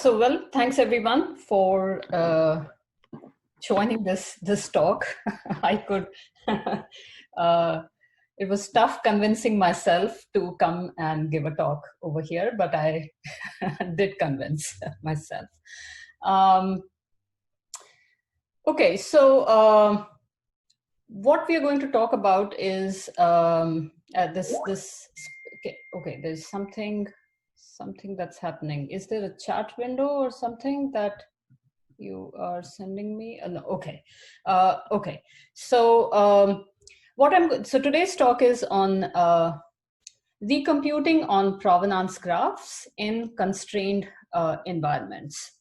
Well, thanks everyone for joining this talk. I could. It was tough convincing myself to come and give a talk over here, but I did convince myself. Okay, so what we are going to talk about is this. Okay, there's something that's happening. Is there a chat window or something that you are sending me? No, okay. Okay. So so today's talk is on recomputing on provenance graphs in constrained environments.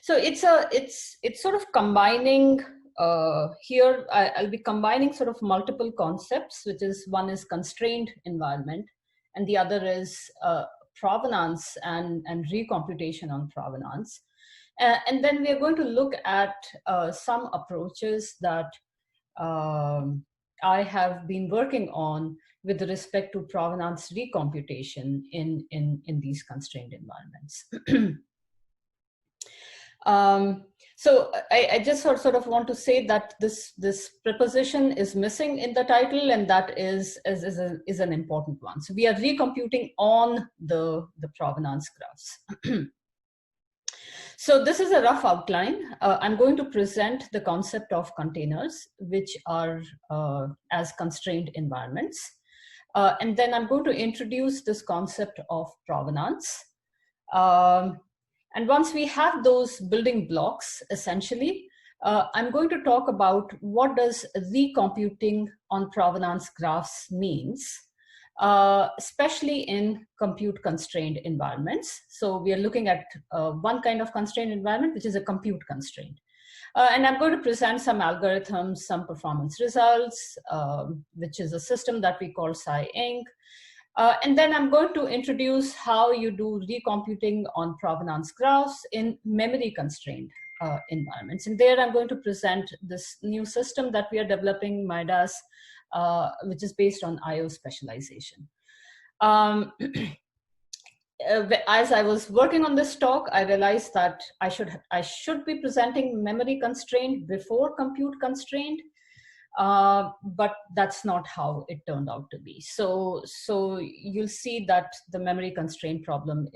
So it's sort of combining here. I'll be combining sort of multiple concepts, which is one is constrained environment, and the other is provenance and recomputation on provenance. And then we are going to look at some approaches that I have been working on with respect to provenance recomputation in these constrained environments. So I just sort of want to say that this preposition is missing in the title, and that is an important one. So we are recomputing on the provenance graphs. So this is a rough outline. I'm going to present the concept of containers, which are as constrained environments. And then I'm going to introduce this concept of provenance. And once we have those building blocks, essentially, I'm going to talk about what does recomputing on provenance graphs means, especially in compute constrained environments. So we are looking at one kind of constrained environment, which is a compute constraint. And I'm going to present some algorithms, some performance results, which is a system that we call Sci-Inc. And then I'm going to introduce how you do recomputing on provenance graphs in memory constrained environments. And there I'm going to present this new system that we are developing, MIDAS, which is based on IO specialization. As I was working on this talk, I realized that I should be presenting memory constraint before compute constraint. But that's not how it turned out to be. So you'll see that the memory constraint problem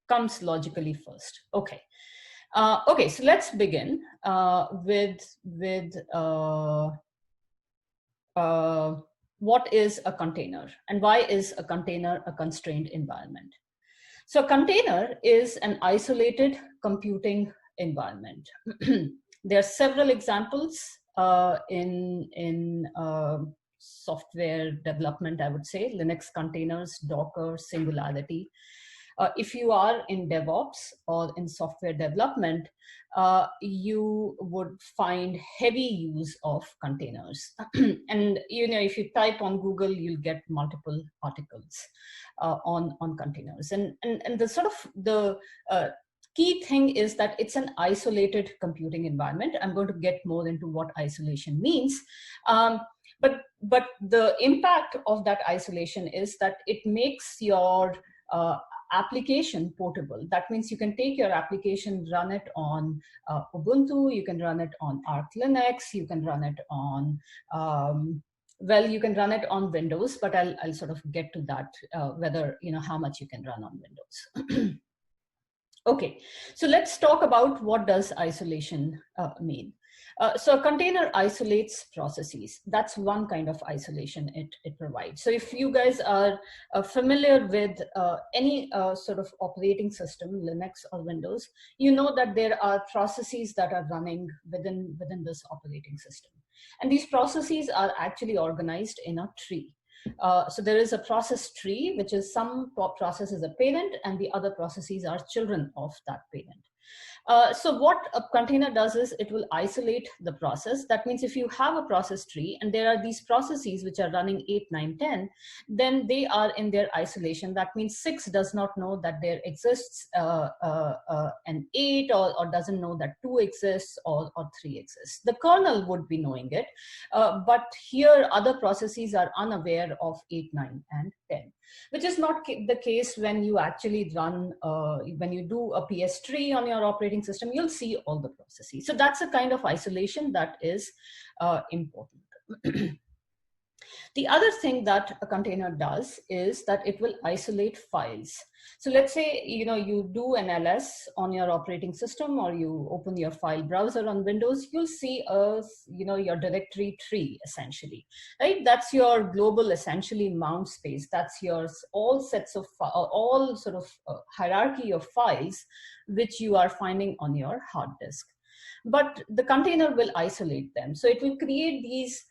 comes logically first. Okay. Okay, so let's begin with what is a container and why is a container a constrained environment. So a container is an isolated computing environment. There are several examples in software development, I would say, Linux containers, Docker, Singularity. If you are in DevOps or in software development, you would find heavy use of containers. And if you type on Google, you'll get multiple articles on containers. And the sort of the key thing is that it's an isolated computing environment. I'm going to get more into what isolation means. But the impact of that isolation is that it makes your application portable. That means you can take your application, run it on Ubuntu, you can run it on Arch Linux, you can run it on, well, you can run it on Windows, but I'll sort of get to that, whether, how much you can run on Windows. Okay, so let's talk about what does isolation mean. So a container isolates processes. That's one kind of isolation it provides. So if you guys are familiar with any sort of operating system, Linux or Windows, you know that there are processes that are running within this operating system. And these processes are actually organized in a tree. So there is a process tree, which is some process is a parent and the other processes are children of that parent. So what a container does is it will isolate the process. That means if you have a process tree and there are these processes which are running 8, 9, 10, then they are in their isolation. That means 6 does not know that there exists an 8 or doesn't know that 2 exists or 3 exists. The kernel would be knowing it, but here other processes are unaware of 8, 9, and 10. which is not the case when you actually run, when you do a PS tree on your operating system, you'll see all the processes. So that's a kind of isolation that is important. The other thing that a container does is that it will isolate files. So let's say, you do an ls on your operating system, or you open your file browser on Windows, you'll see your directory tree, essentially, right? That's your global, essentially, mount space. That's your all sets of all sort of hierarchy of files which you are finding on your hard disk. But the container will isolate them. So it will create these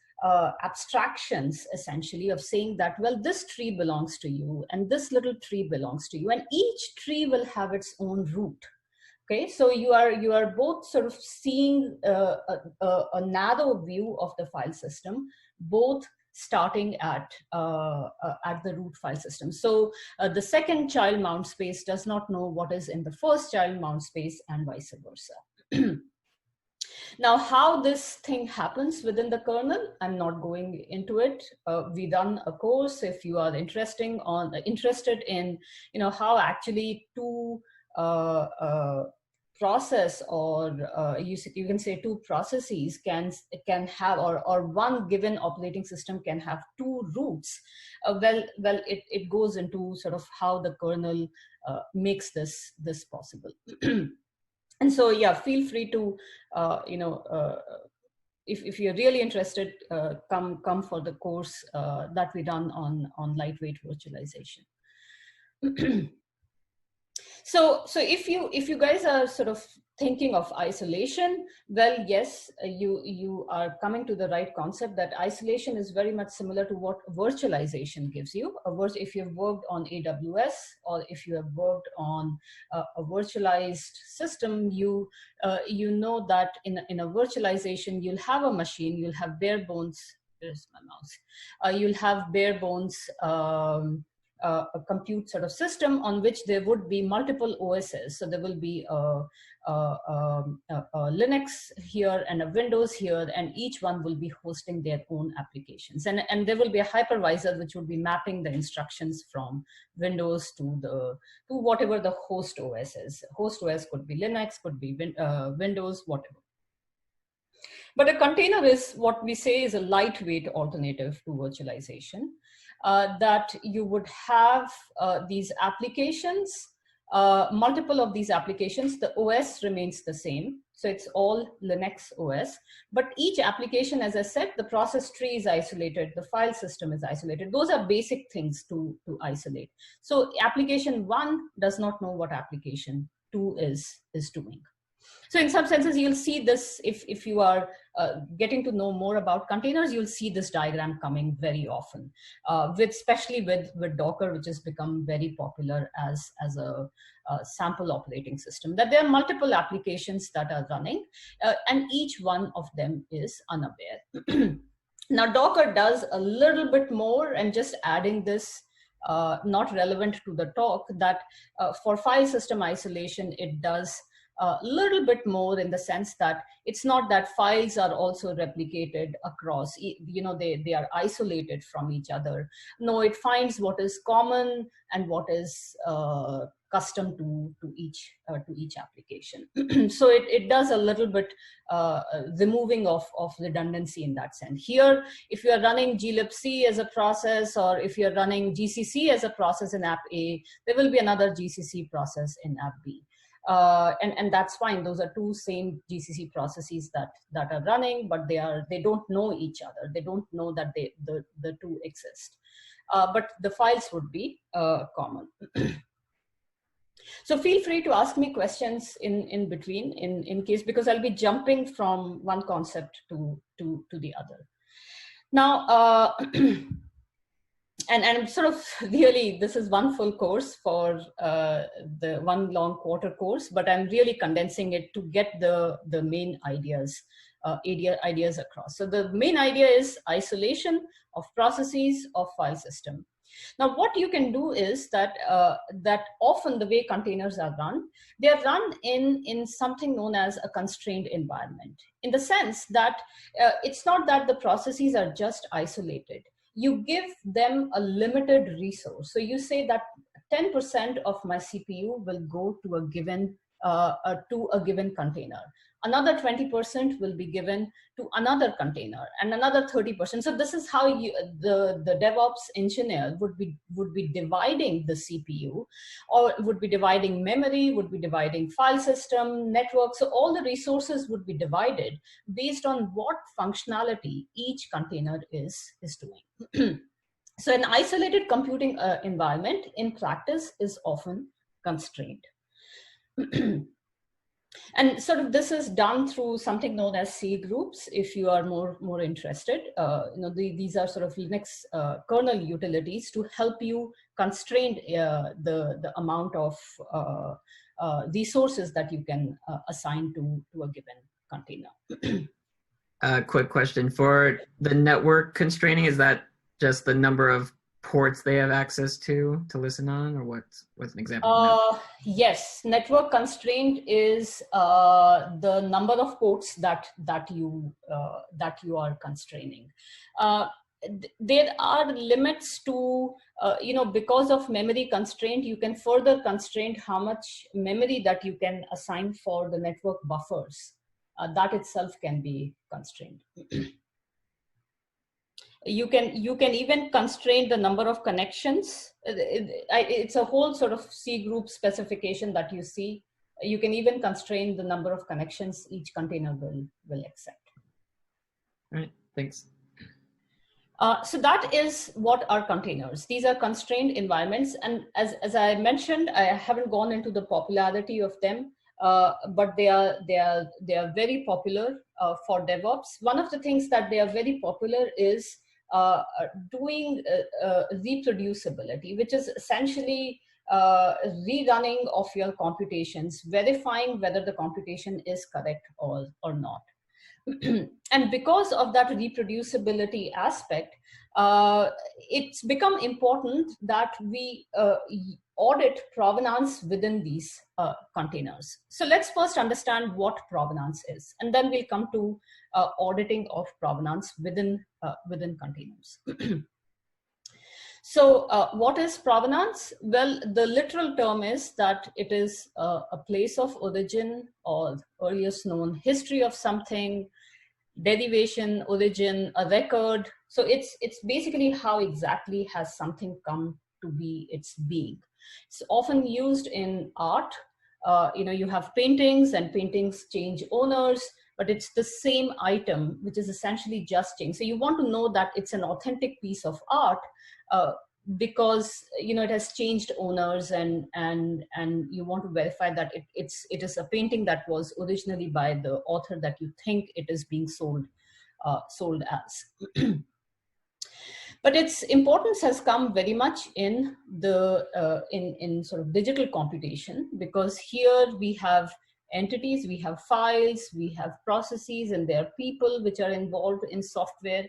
abstractions, essentially, of saying that, well, this tree belongs to you and this little tree belongs to you, and each tree will have its own root. Okay, so you are both sort of seeing a narrow view of the file system, both starting at the root file system. So the second child mount space does not know what is in the first child mount space, and vice versa. Now, how this thing happens within the kernel, I'm not going into it. We run a course if you are interested in, how actually two process, or you can say two processes can have, or one given operating system can have two roots. It goes into sort of how the kernel makes this possible. And so, yeah, feel free to, if you're really interested, come for the course that we run on lightweight virtualization. So if you guys are sort of thinking of isolation, well, yes, you are coming to the right concept, that isolation is very much similar to what virtualization gives you. If you've worked on AWS, or if you have worked on a virtualized system, you know that in a virtualization, you'll have a machine, you'll have bare bones. There's my mouse. You'll have bare bones. A compute sort of system on which there would be multiple OSs. So there will be a Linux here and a Windows here, and each one will be hosting their own applications. And there will be a hypervisor which would be mapping the instructions from Windows to whatever the host OS is. Host OS could be Linux, could be Windows, whatever. But a container is what we say is a lightweight alternative to virtualization. That you would have these applications, multiple of these applications. The OS remains the same, so it's all Linux OS. But each application, as I said, the process tree is isolated, the file system is isolated. Those are basic things to isolate. So application 1 does not know what application 2 is doing. So in some senses, you'll see this, if you are getting to know more about containers, you'll see this diagram coming very often, especially with Docker, which has become very popular as a sample operating system, that there are multiple applications that are running, and each one of them is unaware. Now, Docker does a little bit more, and just adding this, not relevant to the talk, that for file system isolation, it does a little bit more, in the sense that it's not that files are also replicated across, they are isolated from each other. No, it finds what is common and what is custom to each application. So it does a little bit removing of redundancy in that sense. Here, if you are running glibc as a process, or if you're running GCC as a process in app A, there will be another GCC process in app B. And that's fine. Those are two same GCC processes that are running, but they don't know each other. They don't know that the two exist. But the files would be common. So feel free to ask me questions in between, in case, because I'll be jumping from one concept to the other. Now, and sort of really, this is one full course for the one long quarter course, but I'm really condensing it to get the main ideas across. So the main idea is isolation of processes of file system. Now, what you can do is that often the way containers are run, they are run in something known as a constrained environment, in the sense that it's not that the processes are just isolated. you give them a limited resource. So you say that 10% of my CPU will go to a given container. Another 20% will be given to another container, and another 30%. So this is how the DevOps engineer would be dividing the CPU, or would be dividing memory, would be dividing file system, network. So all the resources would be divided based on what functionality each container is doing. So an isolated computing environment in practice is often constrained. And sort of this is done through something known as C groups. If you are more interested, these are sort of Linux kernel utilities to help you constrain the amount of resources that you can assign to a given container. Quick question for the network constraining, is that just the number of ports they have access to listen on, or what's an example? Yes, network constraint is the number of ports that you are constraining. There are limits to because of memory constraint, you can further constrain how much memory that you can assign for the network buffers. That itself can be constrained. You can even constrain the number of connections. It's a whole sort of C group specification that you see. You can even constrain the number of connections each container will accept. All right, thanks. So that is what are containers. These are constrained environments, and as I mentioned, I haven't gone into the popularity of them, but they are very popular for DevOps. One of the things that they are very popular is doing reproducibility, which is essentially rerunning of your computations, verifying whether the computation is correct or not. And because of that reproducibility aspect, it's become important that we audit provenance within these containers. So let's first understand what provenance is, and then we'll come to auditing of provenance within containers. So what is provenance? Well, the literal term is that it is a place of origin, or earliest known history of something, derivation, origin, a record. So it's basically how exactly has something come to be its being. It's often used in art. You have paintings, and paintings change owners, but it's the same item, which is essentially just changed. So you want to know that it's an authentic piece of art because it has changed owners, and you want to verify that it is a painting that was originally by the author that you think it is being sold as. But its importance has come very much in the in sort of digital computation, because here we have entities, we have files, we have processes, and there are people which are involved in software.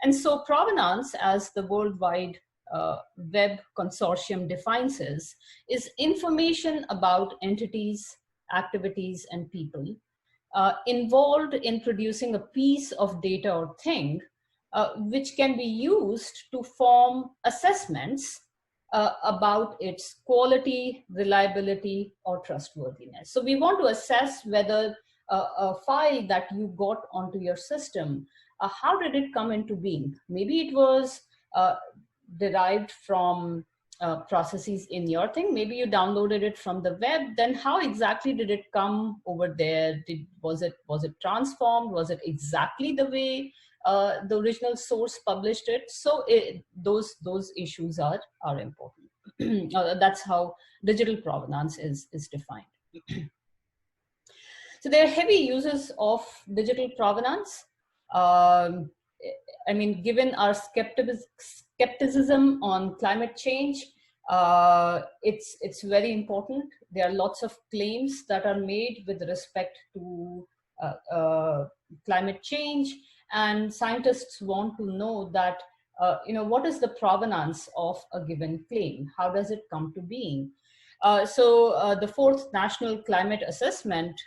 And so provenance, as the worldwide web consortium defines it, is information about entities, activities, and people involved in producing a piece of data or thing, which can be used to form assessments about its quality, reliability, or trustworthiness. So we want to assess whether a file that you got onto your system, how did it come into being? Maybe it was derived from processes in your thing. Maybe you downloaded it from the web. Then how exactly did it come over there? Was it transformed? Was it exactly the way the original source published it? So those issues are important. That's how digital provenance is defined. So there are heavy uses of digital provenance. I mean, given our skepticism on climate change, it's very important. There are lots of claims that are made with respect to climate change, and scientists want to know that what is the provenance of a given claim? How does it come to being? So the fourth National Climate Assessment,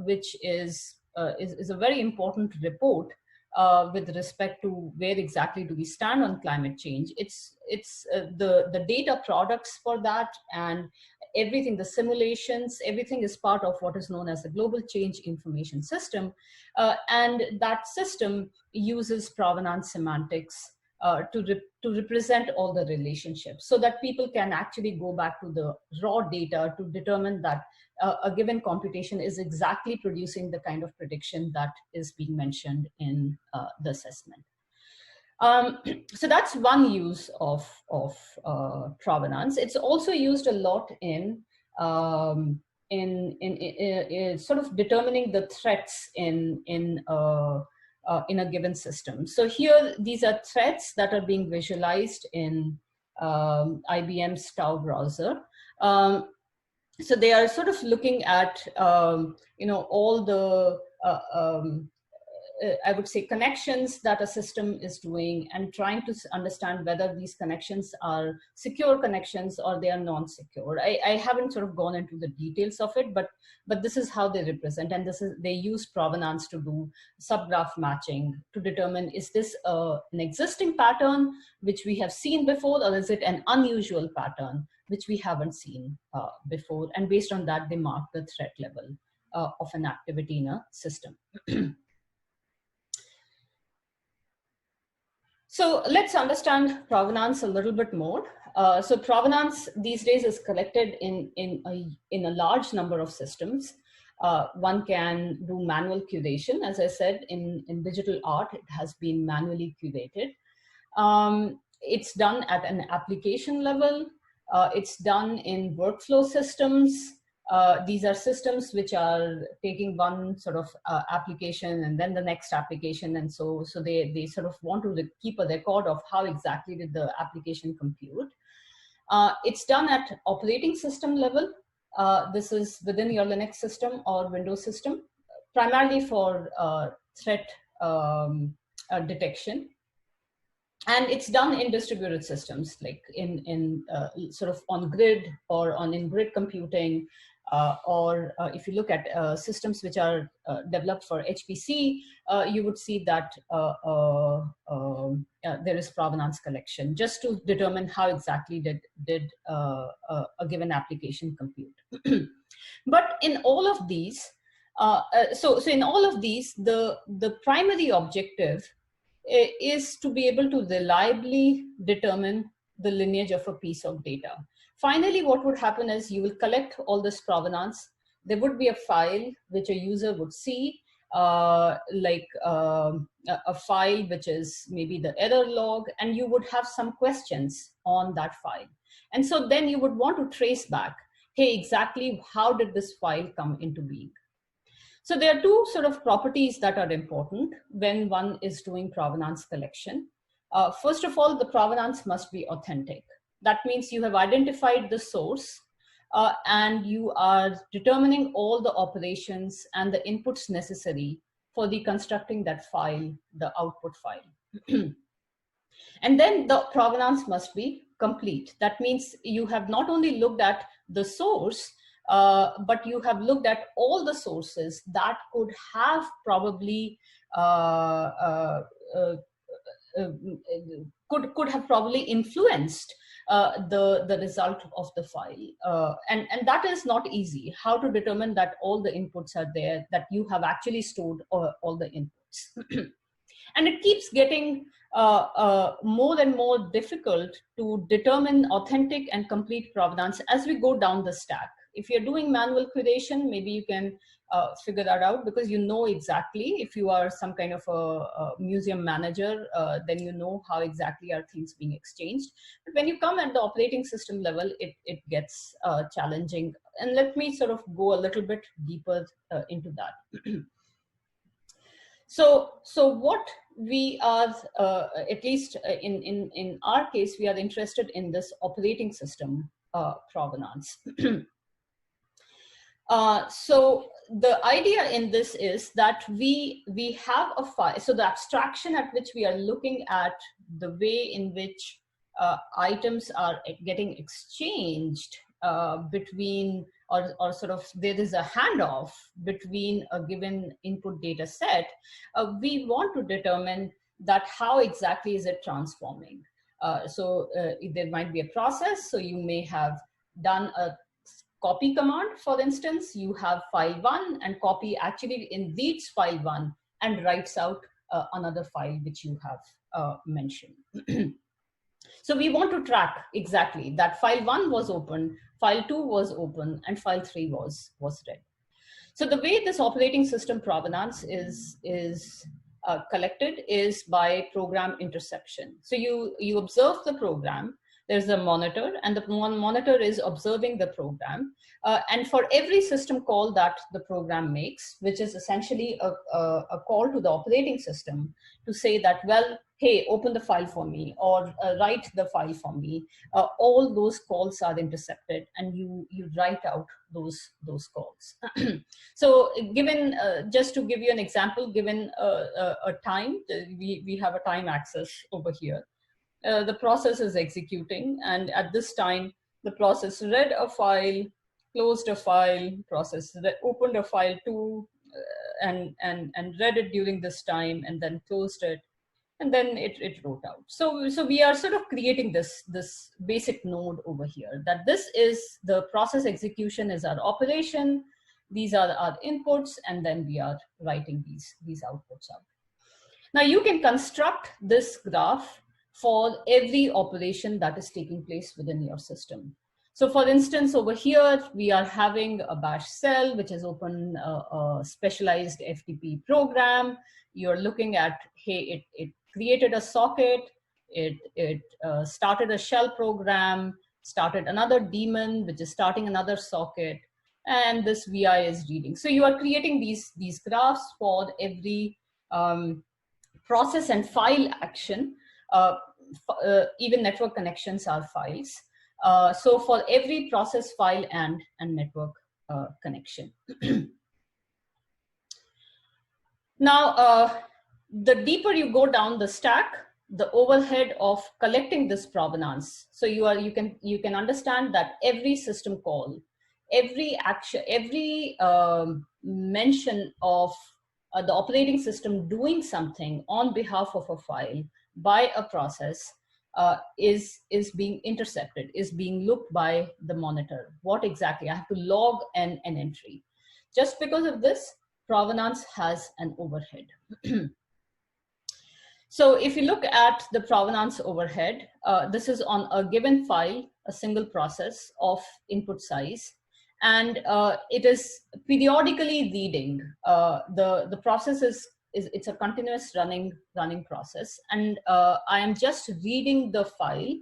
which is a very important report, with respect to where exactly do we stand on climate change. It's the data products for that, and everything, the simulations, everything is part of what is known as the Global Change Information System. And that system uses provenance semantics to represent all the relationships, so that people can actually go back to the raw data to determine that a given computation is exactly producing the kind of prediction that is being mentioned in the assessment. So that's one use of provenance. It's also used a lot in sort of determining the threats in a given system. So here, these are threats that are being visualized in IBM's Tau browser. So they are sort of looking at all the I would say connections that a system is doing, and trying to understand whether these connections are secure connections or they are non-secure. I haven't sort of gone into the details of it, but this is how they represent, and they use provenance to do subgraph matching to determine, is this an existing pattern which we have seen before, or is it an unusual pattern which we haven't seen before, and based on that they mark the threat level of an activity in a system. So let's understand provenance a little bit more. So provenance these days is collected in a large number of systems. One can do manual curation. As I said, in digital art, it has been manually curated. It's done at an application level. It's done in workflow systems. These are systems which are taking one sort of application and then the next application, and so they sort of want to keep a record of how exactly did the application compute. It's done at operating system level. This is within your Linux system or Windows system, primarily for threat detection. And it's done in distributed systems, like in sort of on grid or in-grid computing, or if you look at systems which are developed for HPC, you would see that there is provenance collection just to determine how exactly did a given application compute. But in all of these, so in all of these, the primary objective is to be able to reliably determine the lineage of a piece of data. Finally, what would happen is you will collect all this provenance. There would be a file which a user would see, like a file which is maybe the error log, and you would have some questions on that file. And so then you would want to trace back, hey, exactly how did this file come into being? So there are two sort of properties that are important when one is doing provenance collection. First of all, the provenance must be authentic. That means you have identified the source and you are determining all the operations and the inputs necessary for deconstructing that file, the output file. And then the provenance must be complete. That means you have not only looked at the source, but you have looked at all the sources that could have probably could have probably influenced the result of the file, and that is not easy. How to determine that all the inputs are there, that you have actually stored all the inputs. And it keeps getting more and more difficult to determine authentic and complete provenance as we go down the stack. If you're doing manual curation, maybe you can figure that out, because you know exactly, if you are some kind of a museum manager, then you know how exactly are things being exchanged. But when you come at the operating system level, it gets challenging. And let me sort of go a little bit deeper into that. So what we are, at least in our case, we are interested in this operating system provenance. So the idea in this is that we have a file. So the abstraction at which we are looking at the way in which items are getting exchanged between, or sort of there is a handoff between a given input data set, we want to determine that how exactly is it transforming. So there might be a process. So you may have done a copy command, for instance. You have file 1, and copy actually reads file 1 and writes out another file which you have mentioned. So we want to track exactly that file 1 was open, file 2 was open, and file 3 was read. So the way this operating system provenance is collected is by program interception. So you observe the program. There's a monitor, and the one monitor is observing the program. And for every system call that the program makes, which is essentially a call to the operating system to say that, well, hey, open the file for me, or write the file for me, all those calls are intercepted, and you write out those calls. So given, just to give you an example, given a time, we have a time axis over here. The process is executing, and at this time, the process read a file, closed a file, process opened a file 2, and read it during this time, and then closed it, and then it wrote out. So we are sort of creating this basic node over here, that this is the process execution is our operation, these are our inputs, and then we are writing these outputs out. Now you can construct this graph for every operation that is taking place within your system. So for instance, over here, we are having a bash cell, which has opened a specialized FTP program. You're looking at, hey, it created a socket, it started a shell program, started another daemon, which is starting another socket, and this VI is reading. So you are creating these graphs for every process and file action. Even network connections are files. So for every process, file, and network connection. Now, the deeper you go down the stack, the overhead of collecting this provenance. So you can understand that every system call, every action, every mention of the operating system doing something on behalf of a file by a process is being intercepted, is being looked by the monitor. What exactly? I have to log an entry. Just because of this, provenance has an overhead. So if you look at the provenance overhead, this is on a given file, a single process of input size, and it is periodically reading. The process it's a continuous running process, and I am just reading the file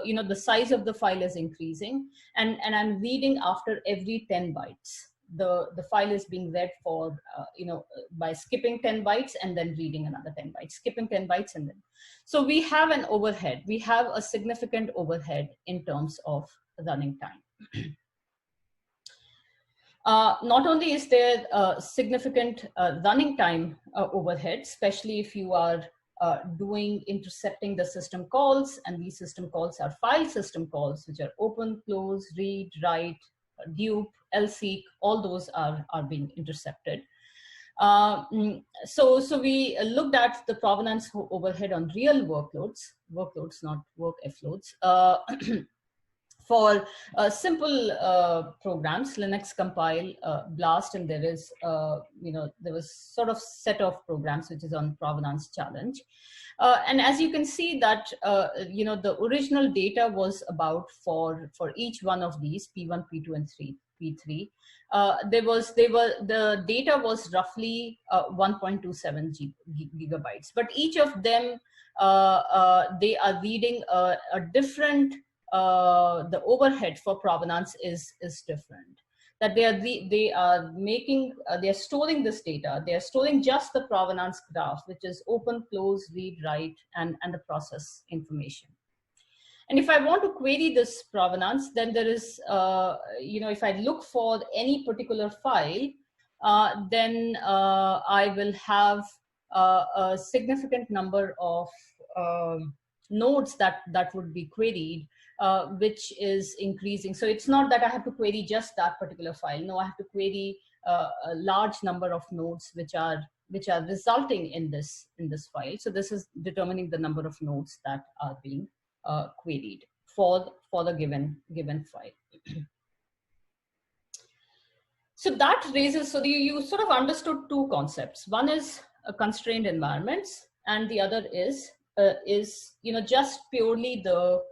you know, the size of the file is increasing, and I'm reading after every 10 bytes. The file is being read for you know, by skipping 10 bytes and then reading another 10 bytes, skipping 10 bytes, and then. So we have an overhead. We have a significant overhead in terms of running time. Not only is there a significant running time overhead, especially if you are intercepting the system calls, and these system calls are file system calls, which are open, close, read, write, dupe, lseek, all those are being intercepted. So we looked at the provenance overhead on real workloads, not work F-loads. For simple programs, Linux compile, blast, and there is, you know, there was sort of set of programs which is on provenance challenge. And as you can see that, you know, the original data was about for each one of these, P1, P2, and P3. The data was roughly 1.27 gigabytes, but each of them, they are reading a different, the overhead for provenance is different. That they are storing this data. They are storing just the provenance graph, which is open, close, read, write, and the process information. And if I want to query this provenance, then there is, you know, if I look for any particular file, then I will have a significant number of nodes that would be queried which is increasing. So it's not that I have to query just that particular file. No, I have to query a large number of nodes which are resulting in this file. So this is determining the number of nodes that are being queried for the given file. So that raises, so you sort of understood two concepts. One is constrained environments, and the other is just purely the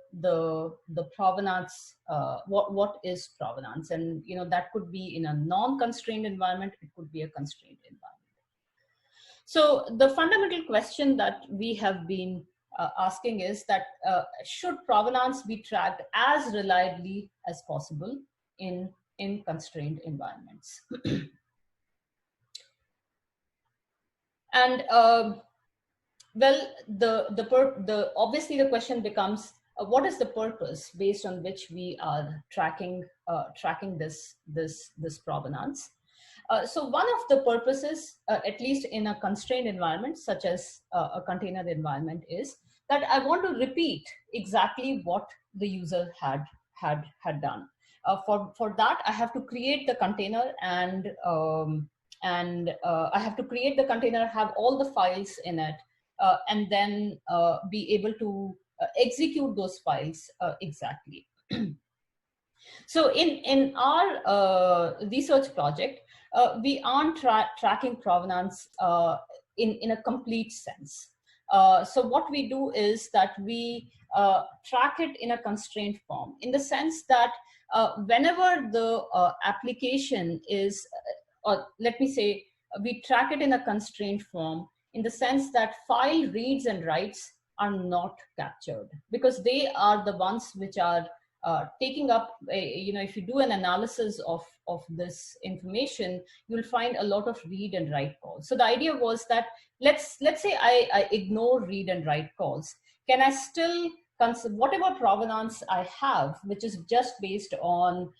provenance. What is provenance? And that could be in a non-constrained environment. It could be a constrained environment. So the fundamental question that we have been asking is that should provenance be tracked as reliably as possible in constrained environments? And well, obviously the question becomes, what is the purpose based on which we are tracking this provenance? So one of the purposes, at least in a constrained environment, such as a container environment, is that I want to repeat exactly what the user had done. For that, I have to create the container, and I have to create the container, have all the files in it, and then be able to execute those files exactly. So in our research project, we aren't tracking provenance in a complete sense. So what we do is that we track it in a constrained form, in the sense that whenever the application is, or let me say, we track it in a constrained form in the sense that file reads and writes are not captured, because they are the ones which are taking up, if you do an analysis of this information, you'll find a lot of read and write calls. So the idea was that let's say I ignore read and write calls. Can I still consider whatever provenance I have, which is just based on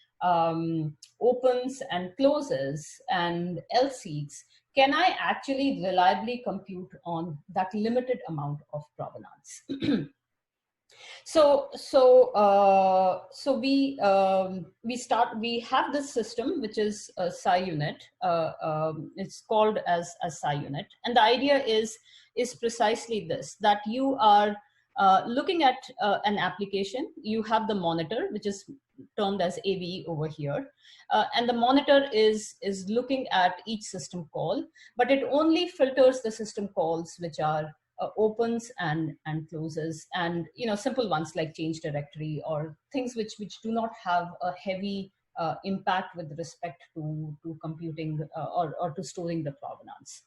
opens and closes and else seeks, can I actually reliably compute on that limited amount of provenance? So we have this system which is a SI unit. It's called as a SI unit, and the idea is precisely this: that you are looking at an application. You have the monitor, which is termed as AVE over here, and the monitor is looking at each system call, but it only filters the system calls which are opens and closes, and simple ones like change directory, or things which do not have a heavy impact with respect to computing or to storing the provenance.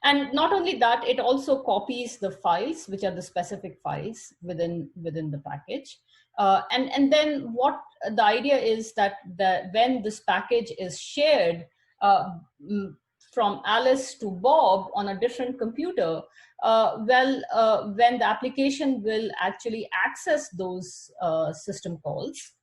And not only that, it also copies the files, which are the specific files within the package. And then what the idea is that when this package is shared from Alice to Bob on a different computer, when the application will actually access those system calls,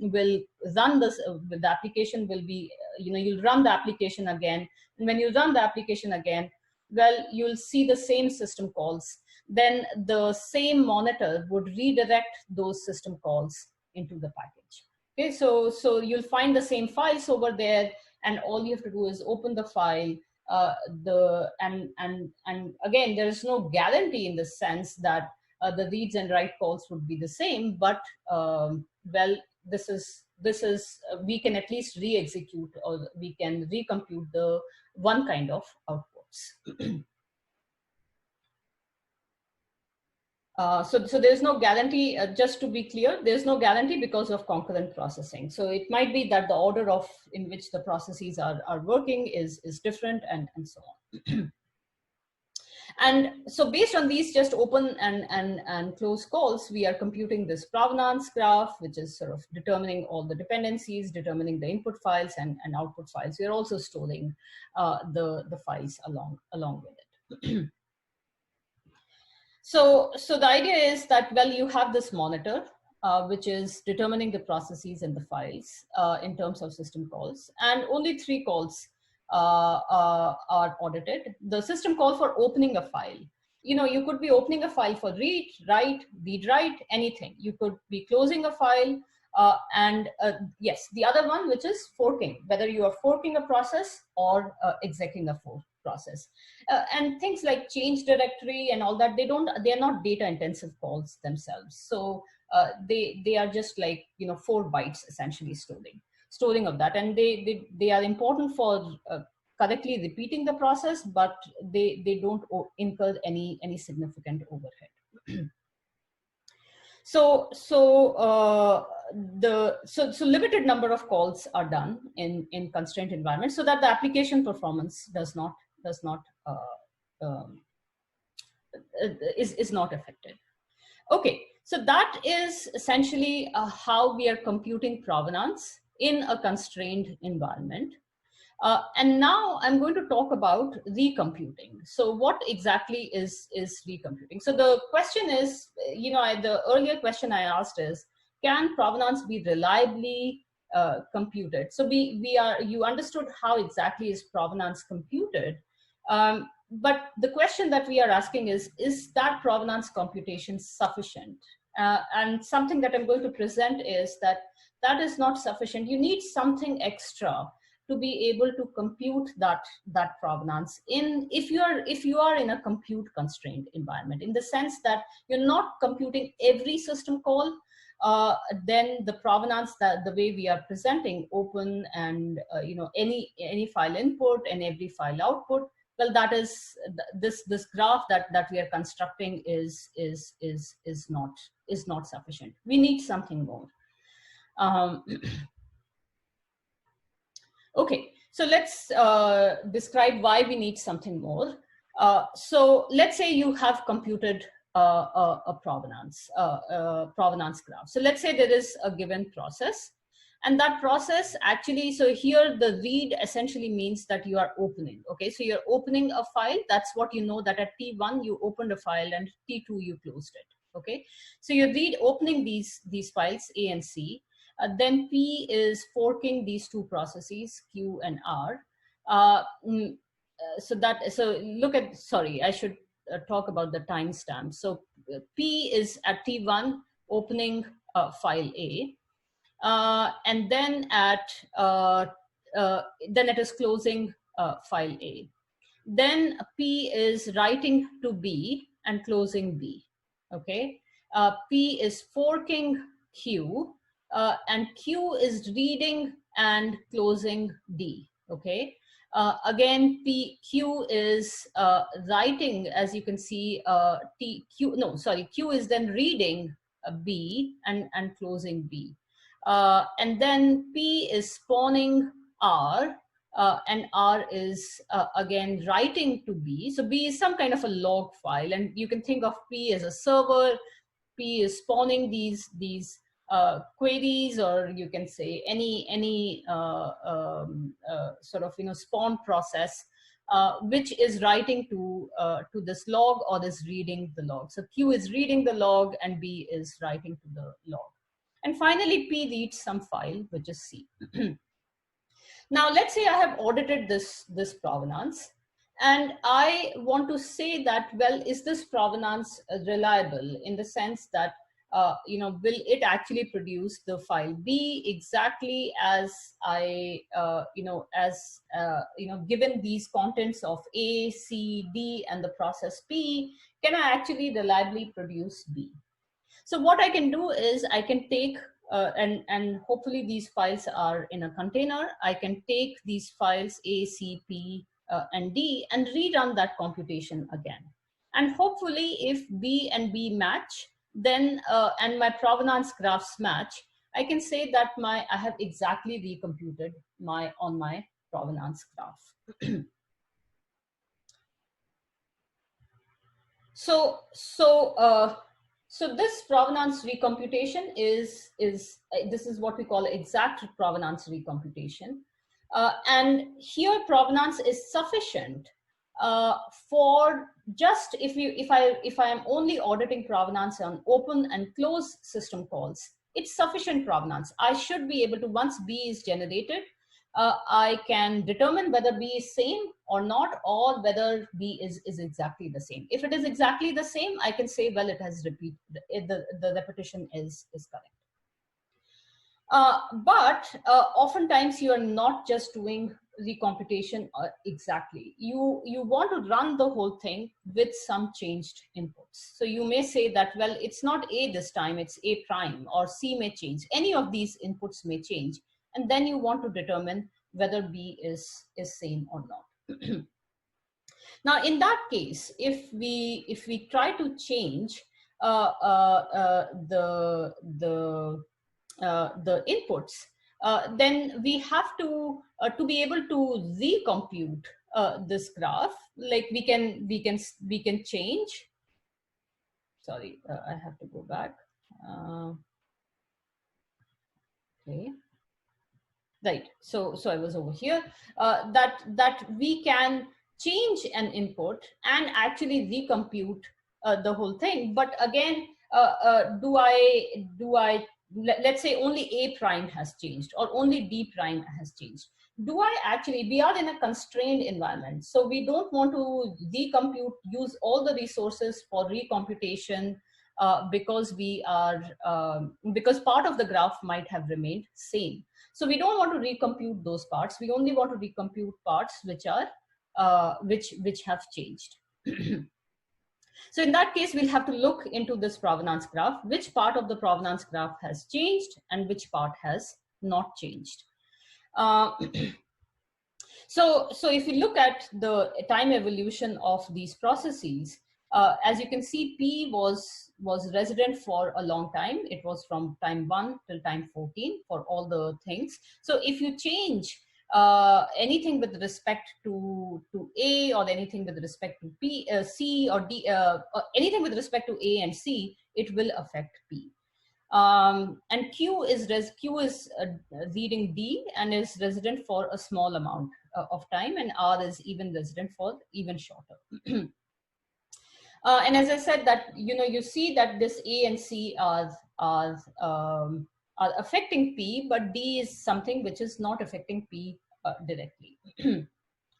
will run this, the application will be, you'll run the application again. And when you run the application again, well, you'll see the same system calls. Then the same monitor would redirect those system calls into the package. Okay, so you'll find the same files over there, and all you have to do is open the file. And again, there is no guarantee in the sense that the reads and write calls would be the same, but well, this is we can at least re-execute, or we can recompute the one kind of outputs. So there's no guarantee, just to be clear, there's no guarantee because of concurrent processing. So it might be that the order in which the processes are working is different, and so on. And so based on these just open and close calls, we are computing this provenance graph, which is sort of determining all the dependencies, determining the input files and output files. We are also storing the files along with it. So the idea is that, well, you have this monitor, which is determining the processes and the files in terms of system calls, and only 3 calls are audited. The system call for opening a file. you could be opening a file for read, write, anything. You could be closing a file. Yes, the other one, which is forking, whether you are forking a process or executing a fork process. And things like change directory and all that, they're not data intensive calls themselves. So they are just like, 4 bytes essentially storing of that. And they are important for correctly repeating the process, but they don't incur any significant overhead. So limited number of calls are done in constrained environments, so that the application performance is not affected. Okay, so that is essentially how we are computing provenance in a constrained environment. And now I'm going to talk about recomputing. So what exactly is recomputing? So the question is, the earlier question I asked is, can provenance be reliably computed? So you understood how exactly is provenance computed. But the question that we are asking is that provenance computation sufficient? And something that I'm going to present is that is not sufficient. You need something extra to be able to compute that provenance if you are in a compute constrained environment, in the sense that you're not computing every system call. Then the provenance, that the way we are presenting, open and any file input and every file output, well, that is this graph that we are constructing is not sufficient. We need something more. Okay, so let's describe why we need something more. So let's say you have computed a provenance graph. So let's say there is a given process, and that process actually, so here the read essentially means that you are opening. Okay, so you're opening a file. That's what you know, that at T1 you opened a file and T2 you closed it. Okay, so you read opening these files A and C. Then P is forking these two processes, Q and R. Sorry, I should talk about the timestamp. So P is at T1 opening file A, and then then it is closing file A. Then P is writing to B and closing B. Okay, P is forking Q. And Q is reading and closing D. Okay. Again, Q is writing, as you can see. Q is then reading B and closing B. And then P is spawning R. And R is again writing to B. So B is some kind of a log file, and you can think of P as a server. P is spawning these queries, or you can say any sort of spawn process which is writing to this log or is reading the log. So Q is reading the log and B is writing to the log. And finally, P reads some file, which is C. Now, let's say I have audited this provenance, and I want to say that, well, is this provenance reliable, in the sense that will it actually produce the file B exactly as I, given these contents of A, C, D, and the process P, can I actually reliably produce B? So what I can do is I can take, and hopefully these files are in a container, I can take these files A, C, P, and D and rerun that computation again. And hopefully if B and B match, then and my provenance graphs match, I can say that I have exactly recomputed on my provenance graph. So this provenance recomputation is this is what we call exact provenance recomputation, and here provenance is sufficient for just if I am only auditing provenance on open and close system calls. It's sufficient provenance. I should be able to, once B is generated, I can determine whether B is same or not, or whether B is exactly the same. If it is exactly the same, I can say, well, it has repeat, the repetition is correct. But oftentimes you are not just doing recomputation exactly. You want to run the whole thing with some changed inputs. So you may say that, well, it's not A this time, it's A prime, or C may change. Any of these inputs may change. And then you want to determine whether B is same or not. Now, in that case, if we try to change the inputs, then we have to be able to recompute this graph. Like we can change. Sorry, I have to go back. Okay. Right. So I was over here. That we can change an input and actually recompute the whole thing. But again, let's say only A prime has changed or only B prime has changed. We are in a constrained environment, so we don't want to use all the resources for recomputation because because part of the graph might have remained same. So we don't want to recompute those parts. We only want to recompute parts which are which have changed. So in that case, we'll have to look into this provenance graph, which part of the provenance graph has changed and which part has not changed. So if you look at the time evolution of these processes, as you can see, P was resident for a long time. It was from time 1 till time 14 for all the things. So if you change anything with respect to A, or anything with respect to P, C or D, anything with respect to A and C, it will affect P. And Q is reading D and is resident for a small amount of time, and R is even resident for even shorter. And as I said, that you see that this A and C are affecting P, but D is something which is not affecting P directly.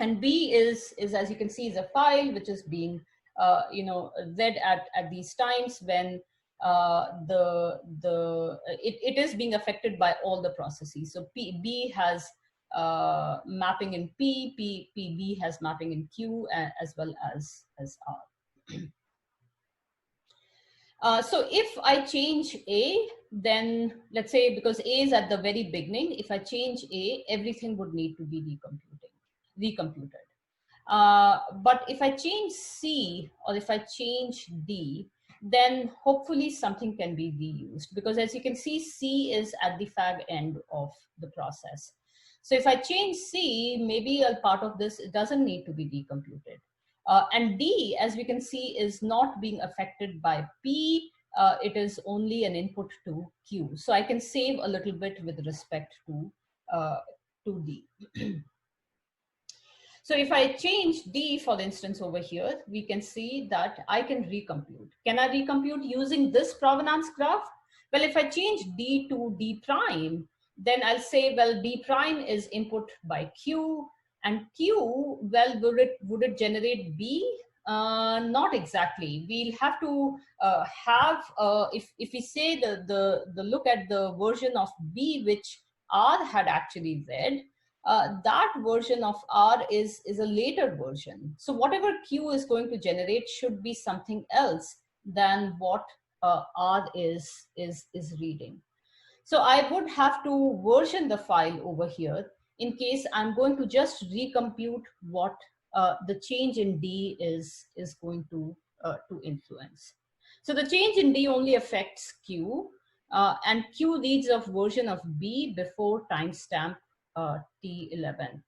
And B is as you can see, is a file which is being read at these times when it is being affected by all the processes. So B has mapping in B has mapping in Q, as well as R. So if I change A, then let's say, because A is at the very beginning, if I change A, everything would need to be recomputed. But if I change C or if I change D, then hopefully something can be reused, because as you can see, C is at the fag end of the process. So if I change C, maybe a part of this doesn't need to be recomputed. And D, as we can see, is not being affected by P. It is only an input to Q. So I can save a little bit with respect to D. So if I change D, for instance, over here, we can see that I can recompute. Can I recompute using this provenance graph? Well, if I change D to D prime, then I'll say, well, D prime is input by Q, and Q, well, would it generate B? Not exactly. We'll have to if we say the look at the version of B which R had actually read, that version of R is a later version. So whatever Q is going to generate should be something else than what R is reading. So I would have to version the file over here in case I'm going to just recompute what the change in D is going to influence. So the change in D only affects Q, and Q reads a version of B before timestamp T11.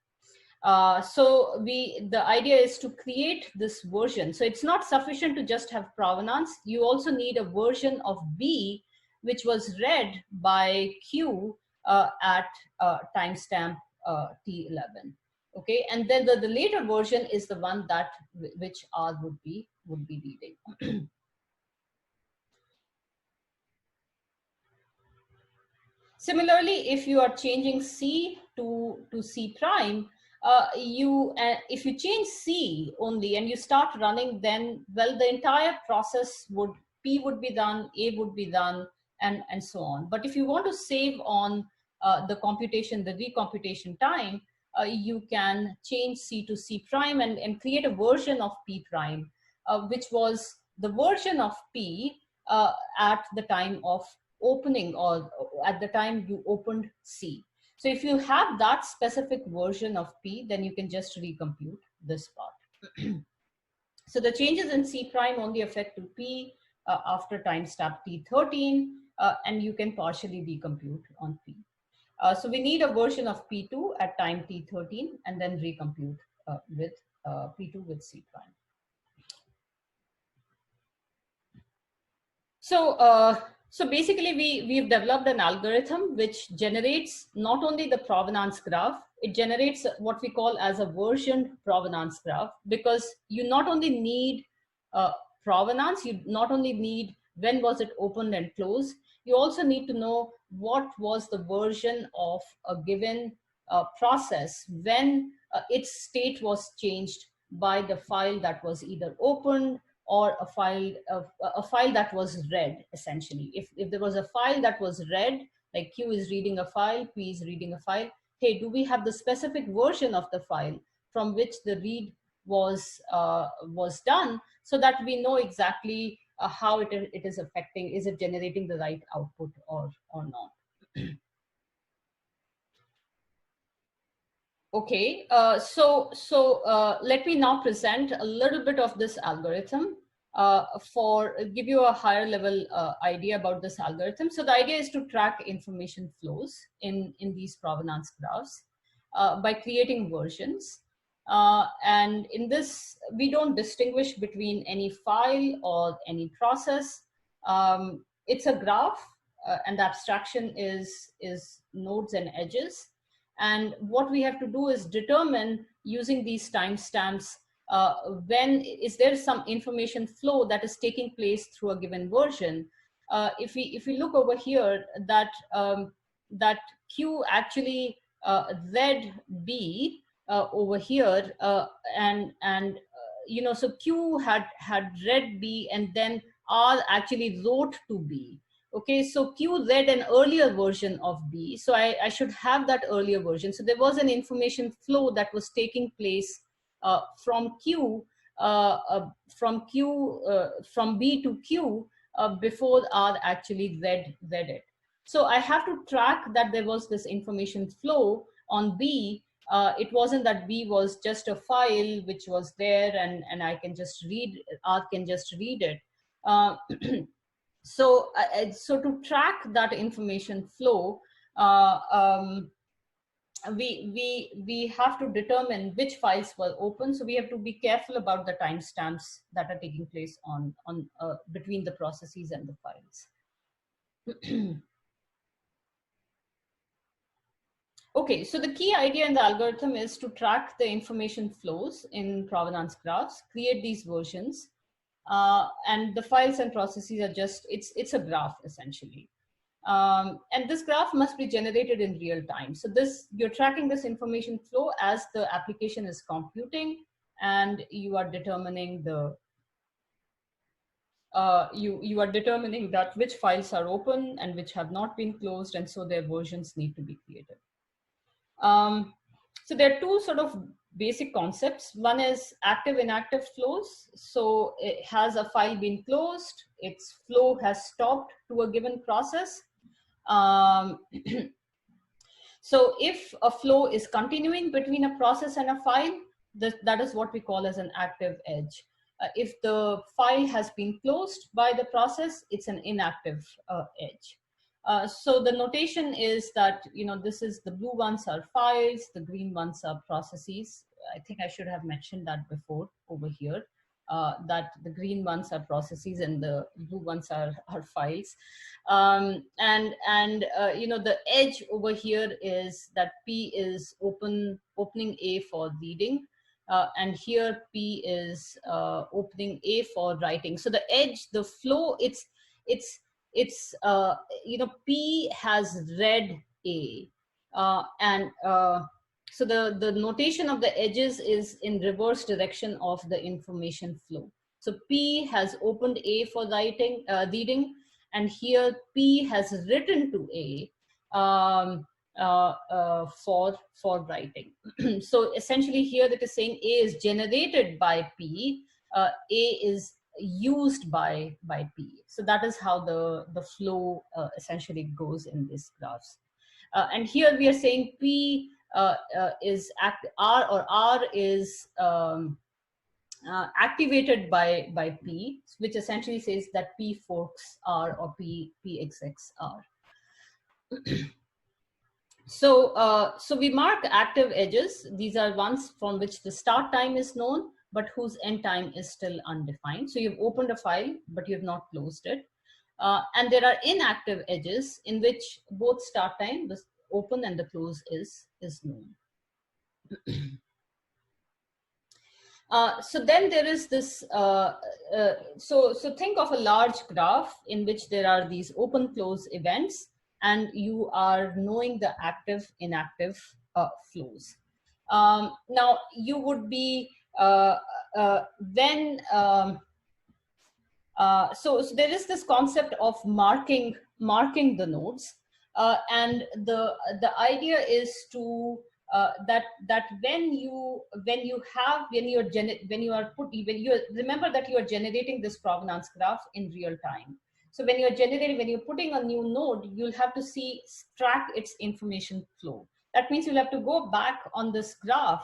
So the idea is to create this version. So it's not sufficient to just have provenance. You also need a version of B which was read by Q at timestamp T11. Okay, and then the later version is the one that which R would be reading. Similarly, if you are changing C to C prime, if you change C only and you start running, then, well, the entire process P would be done, A would be done, and so on. But if you want to save on the recomputation time, you can change C to C prime and create a version of P prime, which was the version of P at the time of opening, or at the time you opened C. So if you have that specific version of P, then you can just recompute this part. So the changes in C prime only affect to P after time step T13, and you can partially recompute on P. So we need a version of P2 at time T13 and then recompute with P2 with C prime. So basically, we've developed an algorithm which generates not only the provenance graph, it generates what we call as a versioned provenance graph, because you not only need provenance, you not only need when was it opened and closed, you also need to know what was the version of a given process when its state was changed by the file that was either opened or a file that was read, essentially. If there was a file that was read, like Q is reading a file, P is reading a file, hey, do we have the specific version of the file from which the read was done, so that we know exactly how it is affecting, is it generating the right output or not. Okay, so let me now present a little bit of this algorithm give you a higher level idea about this algorithm. So the idea is to track information flows in these provenance graphs by creating versions. And in this, we don't distinguish between any file or any process. It's a graph, and the abstraction is nodes and edges. And what we have to do is determine, using these timestamps, when is there some information flow that is taking place through a given version. If we look over here, that Q actually read B over here, so Q had read B, and then R actually wrote to B. Okay, so Q read an earlier version of B, so I should have that earlier version. So there was an information flow that was taking place from B to Q before R actually read it. So I have to track that there was this information flow on B. It wasn't that B was just a file which was there and I can just read, R can just read it. So to track that information flow, we have to determine which files were open. So we have to be careful about the timestamps that are taking place on between the processes and the files. Okay, so the key idea in the algorithm is to track the information flows in provenance graphs, create these versions, and the files and processes are just, it's a graph essentially. And this graph must be generated in real time. So you're tracking this information flow as the application is computing, and you are determining you are determining that which files are open and which have not been closed, and so their versions need to be created. So there are two sort of basic concepts. One is active inactive flows. So has a file been closed, its flow has stopped to a given process. So if a flow is continuing between a process and a file, that is what we call as an active edge. If the file has been closed by the process, it's an inactive edge. So the notation is that, the blue ones are files, the green ones are processes. I think I should have mentioned that before over here, that the green ones are processes and the blue ones are files. The edge over here is that P is opening A for reading. And here P is opening A for writing. So the edge, the flow, it's it's, P has read A. So the notation of the edges is in reverse direction of the information flow. So P has opened A for reading, and here P has written to A for writing. So essentially here it is saying A is generated by P, A is used by P. So that is how the flow essentially goes in these graphs. And here we are saying P is R is activated by P, which essentially says that P forks R or P execs R. So we mark active edges. These are ones from which the start time is known, but whose end time is still undefined. So you've opened a file, but you've not closed it. And there are inactive edges in which both start time, the open and the close is known. So then there is this, so think of a large graph in which there are these open close events, and you are knowing the active inactive flows. Now you would be so there is this concept of marking the nodes, and the idea is to that when you remember that you are generating this provenance graph in real time. So when you're putting a new node, you'll have to track its information flow. That means you'll have to go back on this graph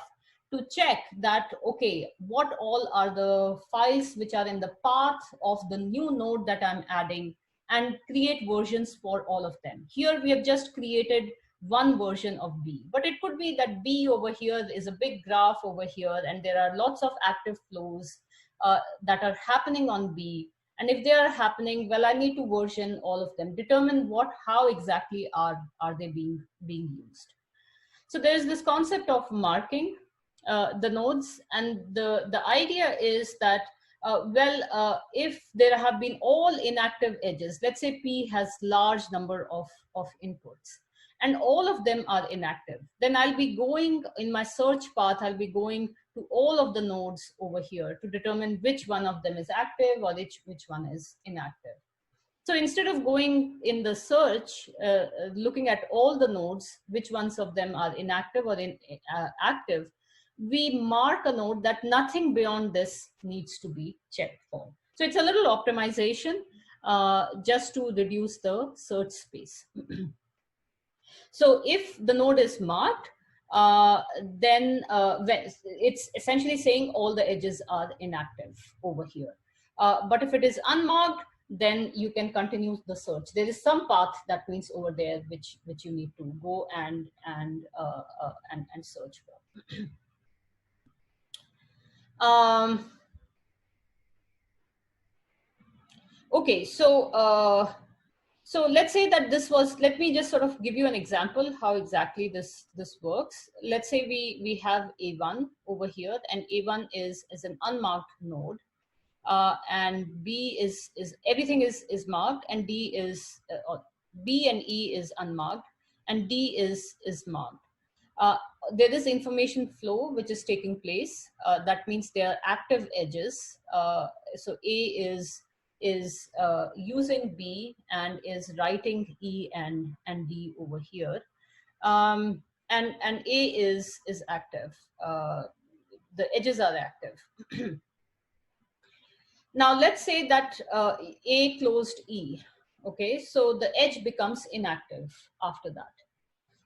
to check that, okay, what all are the files which are in the path of the new node that I'm adding, and create versions for all of them. Here we have just created one version of B, but it could be that B over here is a big graph over here, and there are lots of active flows that are happening on B. And if they are happening, well, I need to version all of them, determine how exactly are they being used. So there is this concept of marking the nodes, and the idea is that if there have been all inactive edges, let's say P has large number of inputs, and all of them are inactive, then I'll be going in my search path, I'll be going to all of the nodes over here to determine which one of them is active or which one is inactive. So instead of going in the search, looking at all the nodes, which ones of them are inactive or active, we mark a node that nothing beyond this needs to be checked for. So it's a little optimization just to reduce the search space. So if the node is marked, then it's essentially saying all the edges are inactive over here. But if it is unmarked, then you can continue the search. There is some path that means over there which you need to go and search for. Okay, so so let's say that this was, let me just sort of give you an example how exactly this works. Let's say we have A1 over here, and A1 is an unmarked node, and B is everything is marked, and D is B and E is unmarked, and D is marked. There is information flow which is taking place. That means there are active edges. So A is using B and is writing E and D over here, and A is active. The edges are active. Now let's say that A closed E. Okay, so the edge becomes inactive after that.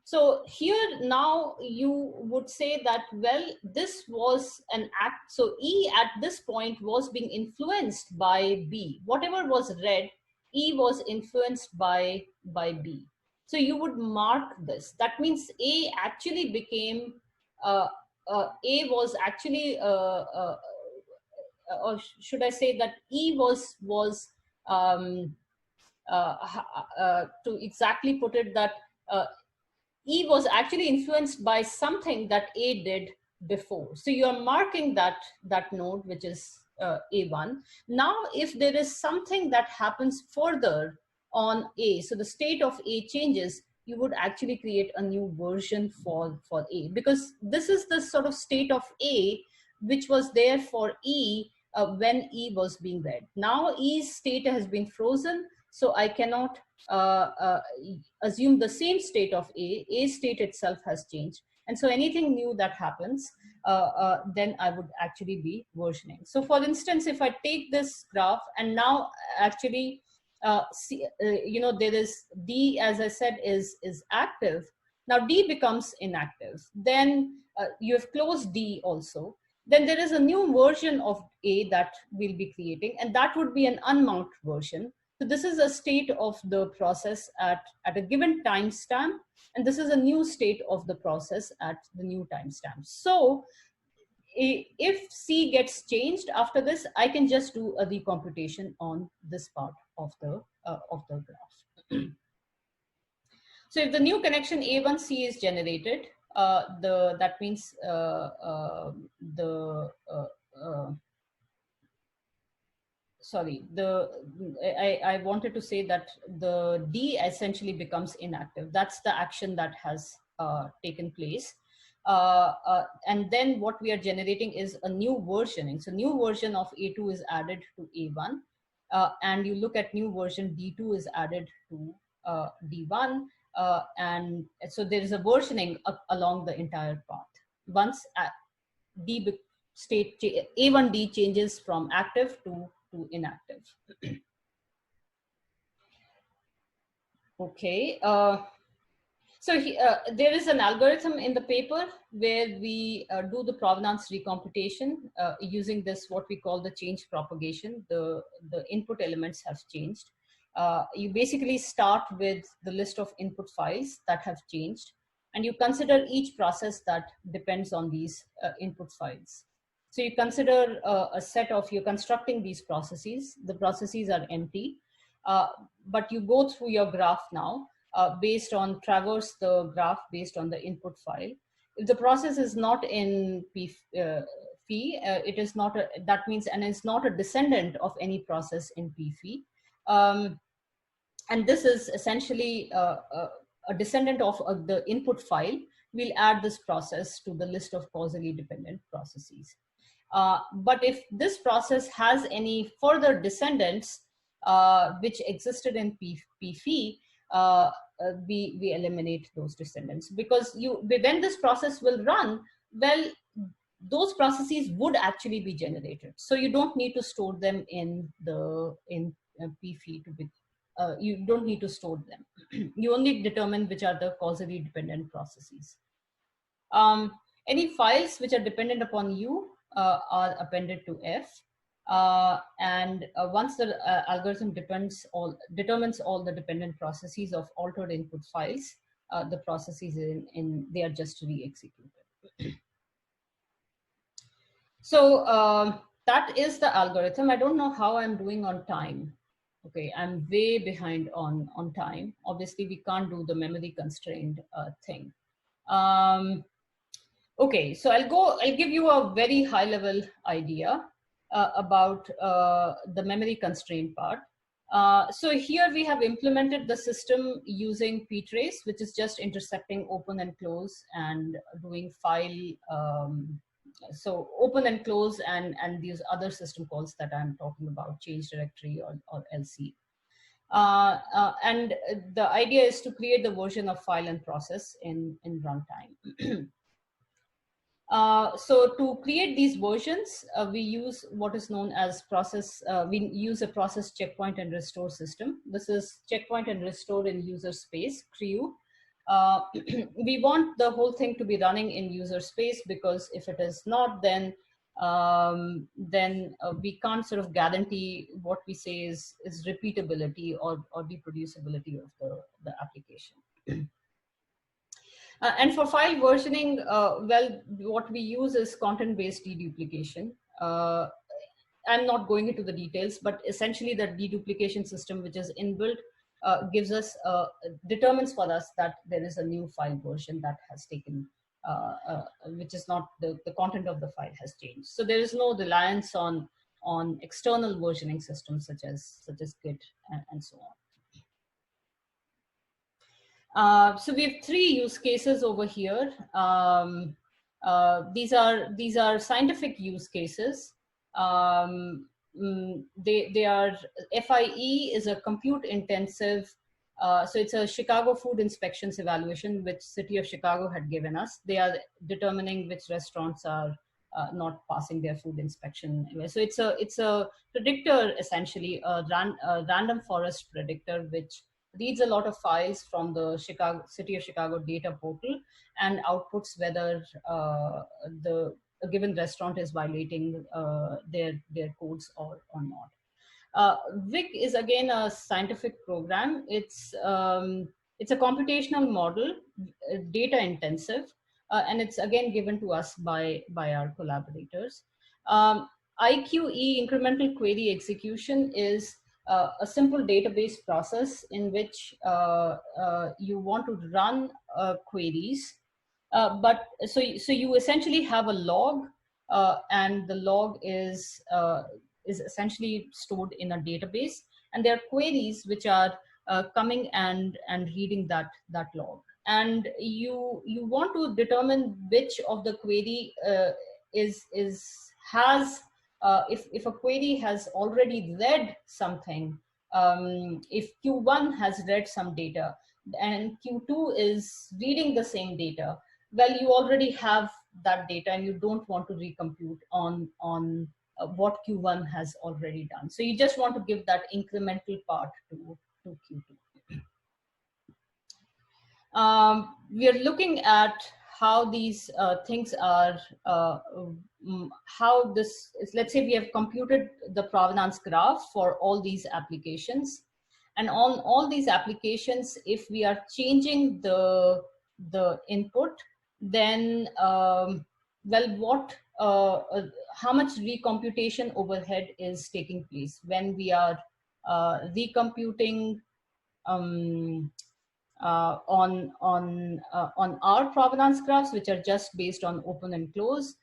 So here now you would say that, well, this was an act. So E at this point was being influenced by B. Whatever was read, E was influenced by B. So you would mark this. That means A actually became, A was actually, or should I say that E was to exactly put it, that E was actually influenced by something that A did before. So you are marking that node, which is A1. Now, if there is something that happens further on A, so the state of A changes, you would actually create a new version for A, because this is the sort of state of A which was there for E when E was being read. Now E's state has been frozen, so I cannot assume the same state of A. A's state itself has changed. And so anything new that happens, then I would actually be versioning. So for instance, if I take this graph and now actually, there is D, as I said, is active. Now D becomes inactive. Then you have closed D also. Then there is a new version of A that we'll be creating, and that would be an unmount version. So this is a state of the process at a given timestamp, and this is a new state of the process at the new timestamp. So if C gets changed after this, I can just do a recomputation on this part of the graph. So if the new connection A1C is generated, that means I wanted to say that the D essentially becomes inactive. That's the action that has taken place. And then what we are generating is a new versioning. So new version of A2 is added to A1. And you look at new version, D2 is added to D1. And so there is a versioning along the entire path. Once A1D changes from active to inactive. Okay. So there is an algorithm in the paper where we do the provenance recomputation using this, what we call the change propagation. The input elements have changed. You basically start with the list of input files that have changed, and you consider each process that depends on these input files. So you consider a set of, you're constructing these processes. The processes are empty, but you go through your graph now traverse the graph based on the input file. If the process is not in phi, it is not that means, and it's not a descendant of any process in phi. And this is essentially a descendant of the input file. We'll add this process to the list of causally dependent processes. But if this process has any further descendants which existed in phi, we eliminate those descendants, because when this process will run, well, those processes would actually be generated. So you don't need to store them in phi to be. You don't need to store them. You only determine which are the causally dependent processes. Any files which are dependent upon U are appended to F. And once the algorithm determines all the dependent processes of altered input files, the processes they are just re-executed. So that is the algorithm. I don't know how I'm doing on time. Okay, I'm way behind on time. Obviously, we can't do the memory constrained thing. Okay, so I'll give you a very high level idea about the memory constraint part. So here we have implemented the system using ptrace, which is just intersecting open and close and doing file. So open and close and these other system calls that I'm talking about, change directory or LC. And the idea is to create the version of file and process in runtime. So to create these versions, we use what is known as we use a process checkpoint and restore system. This is checkpoint and restore in user space, crew. We want the whole thing to be running in user space, because if it is not, then we can't sort of guarantee what we say is repeatability or reproducibility of the application. And for file versioning, well, what we use is content-based deduplication. I'm not going into the details, but essentially the deduplication system, which is inbuilt, gives us, determines for us that there is a new file version that has taken, which is not, the content of the file has changed. So there is no reliance on external versioning systems such as Git and so on. So we have 3 use cases over here. These are scientific use cases. They are FIE is a compute intensive. So it's a Chicago food inspections evaluation, which City of Chicago had given us. They are determining which restaurants are not passing their food inspection. So it's a predictor, essentially a random forest predictor, which reads a lot of files from the City of Chicago data portal and outputs whether a given restaurant is violating their codes or not. VIC is again a scientific program. It's a computational model, data intensive, and it's again given to us by our collaborators. IQE, incremental query execution, is a simple database process in which you want to run queries, but so you essentially have a log, and the log is essentially stored in a database, and there are queries which are coming and reading that log, and you want to determine which of the query has if a query has already read something, if Q1 has read some data and Q2 is reading the same data, well, you already have that data and you don't want to recompute on what Q1 has already done. So you just want to give that incremental part to Q2. We are looking at how these things are, how this is. Let's say we have computed the provenance graph for all these applications. And on all these applications, if we are changing the input, then, well, how much recomputation overhead is taking place when we are recomputing on our provenance graphs, which are just based on open and close,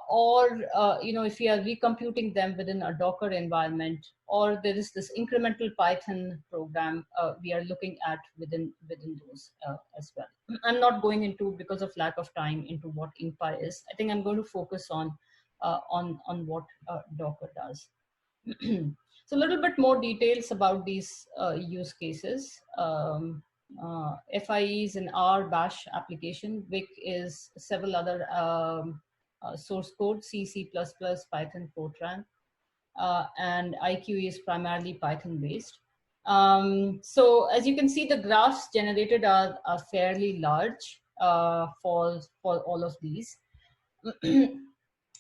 or if we are recomputing them within a Docker environment, or there is this incremental Python program we are looking at within those as well. I'm not going into, because of lack of time, into what INPI is. I think I'm going to focus on what Docker does. So a little bit more details about these use cases. FIE is an R bash application. VIC is several other source code, C, C++, Python, Fortran, and IQE is primarily Python based. So as you can see, the graphs generated are fairly large for all of these.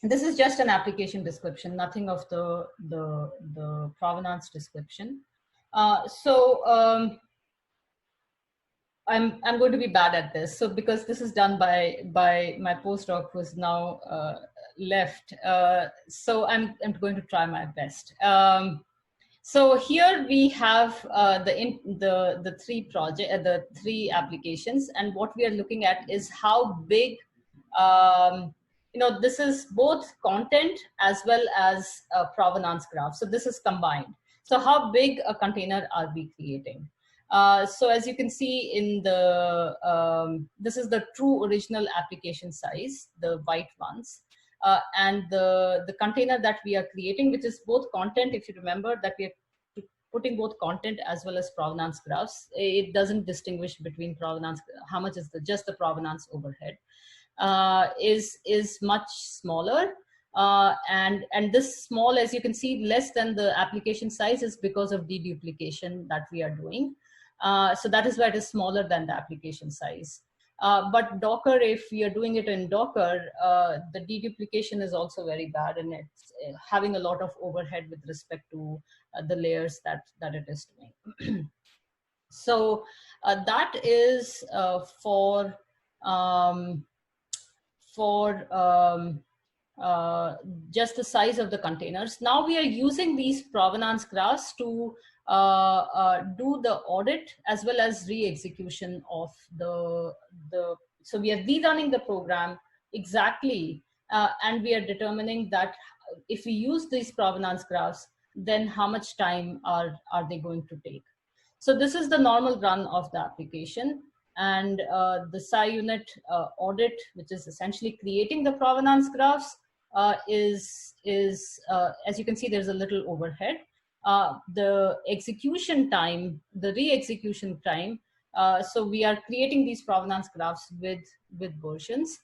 This is just an application description, nothing of the provenance description. I'm going to be bad at this. So because this is done by my postdoc who's now left, so I'm going to try my best. So here we have the three applications, and what we are looking at is how big. This is both content as well as a provenance graph. So this is combined. So how big a container are we creating? So as you can see in this is the true original application size, the white ones. And the container that we are creating, which is both content, if you remember that we are putting both content as well as provenance graphs. It doesn't distinguish between provenance, how much is just the provenance overhead, is much smaller. And this small, as you can see, less than the application size is because of deduplication that we are doing. So that is why it is smaller than the application size. But Docker, if we are doing it in Docker, the deduplication is also very bad, and it's having a lot of overhead with respect to the layers that it is doing. So that is for just the size of the containers. Now we are using these provenance graphs to do the audit as well as re-execution of so we are rerunning the program exactly, and we are determining that if we use these provenance graphs, then how much time are they going to take. So this is the normal run of the application. and the SI unit audit, which is essentially creating the provenance graphs, is as you can see, there's a little overhead. The execution time, the re-execution time, so we are creating these provenance graphs with versions.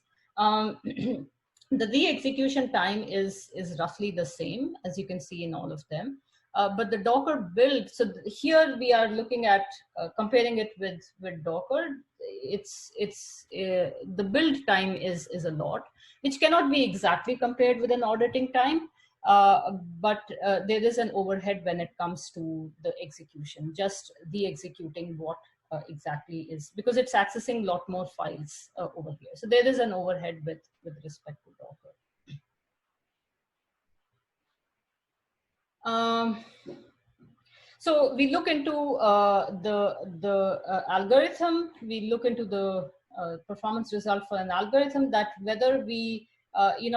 The re-execution time is roughly the same, as you can see in all of them. But the Docker build, so here we are looking at comparing it with Docker. The build time is a lot, which cannot be exactly compared with an auditing time. But there is an overhead when it comes to the execution, just re-executing what exactly is, because it's accessing a lot more files over here. So there is an overhead with respect to Docker. So we look into the algorithm. We look into the performance result for an algorithm, that whether we,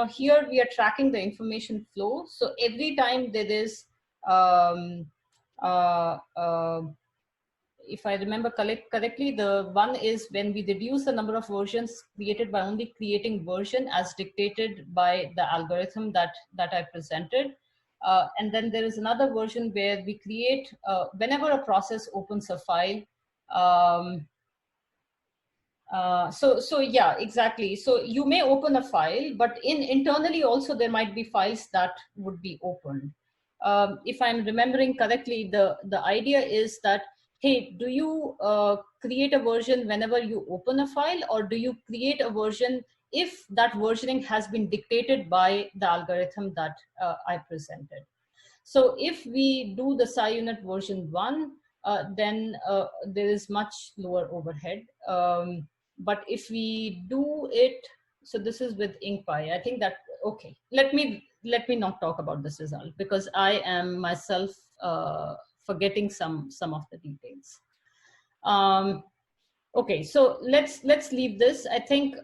here we are tracking the information flow. So every time there is, if I remember correctly, the one is when we reduce the number of versions created by only creating version as dictated by the algorithm that I presented. And then there is another version where we create, whenever a process opens a file. So yeah, exactly. So you may open a file, but internally also there might be files that would be opened. If I'm remembering correctly, the idea is that, hey, do you create a version whenever you open a file, or do you create a version if that versioning has been dictated by the algorithm that I presented? So if we do the SI unit version 1, then there is much lower overhead. But if we do it, so this is with InkPy, I think that, okay, let me not talk about this result, because I am myself forgetting some of the details. Okay, so let's leave this. I think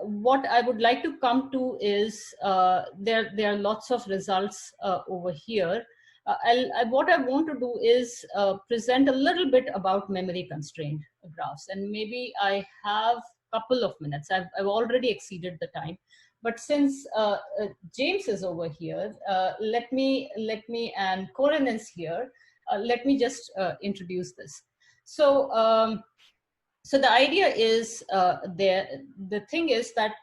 what I would like to come to is there are lots of results over here. What I want to do is present a little bit about memory constrained graphs, and maybe I have a couple of minutes. I've already exceeded the time, but since James is over here, let me and Corinne is here. Let me just introduce this. So. So the idea is the thing is that,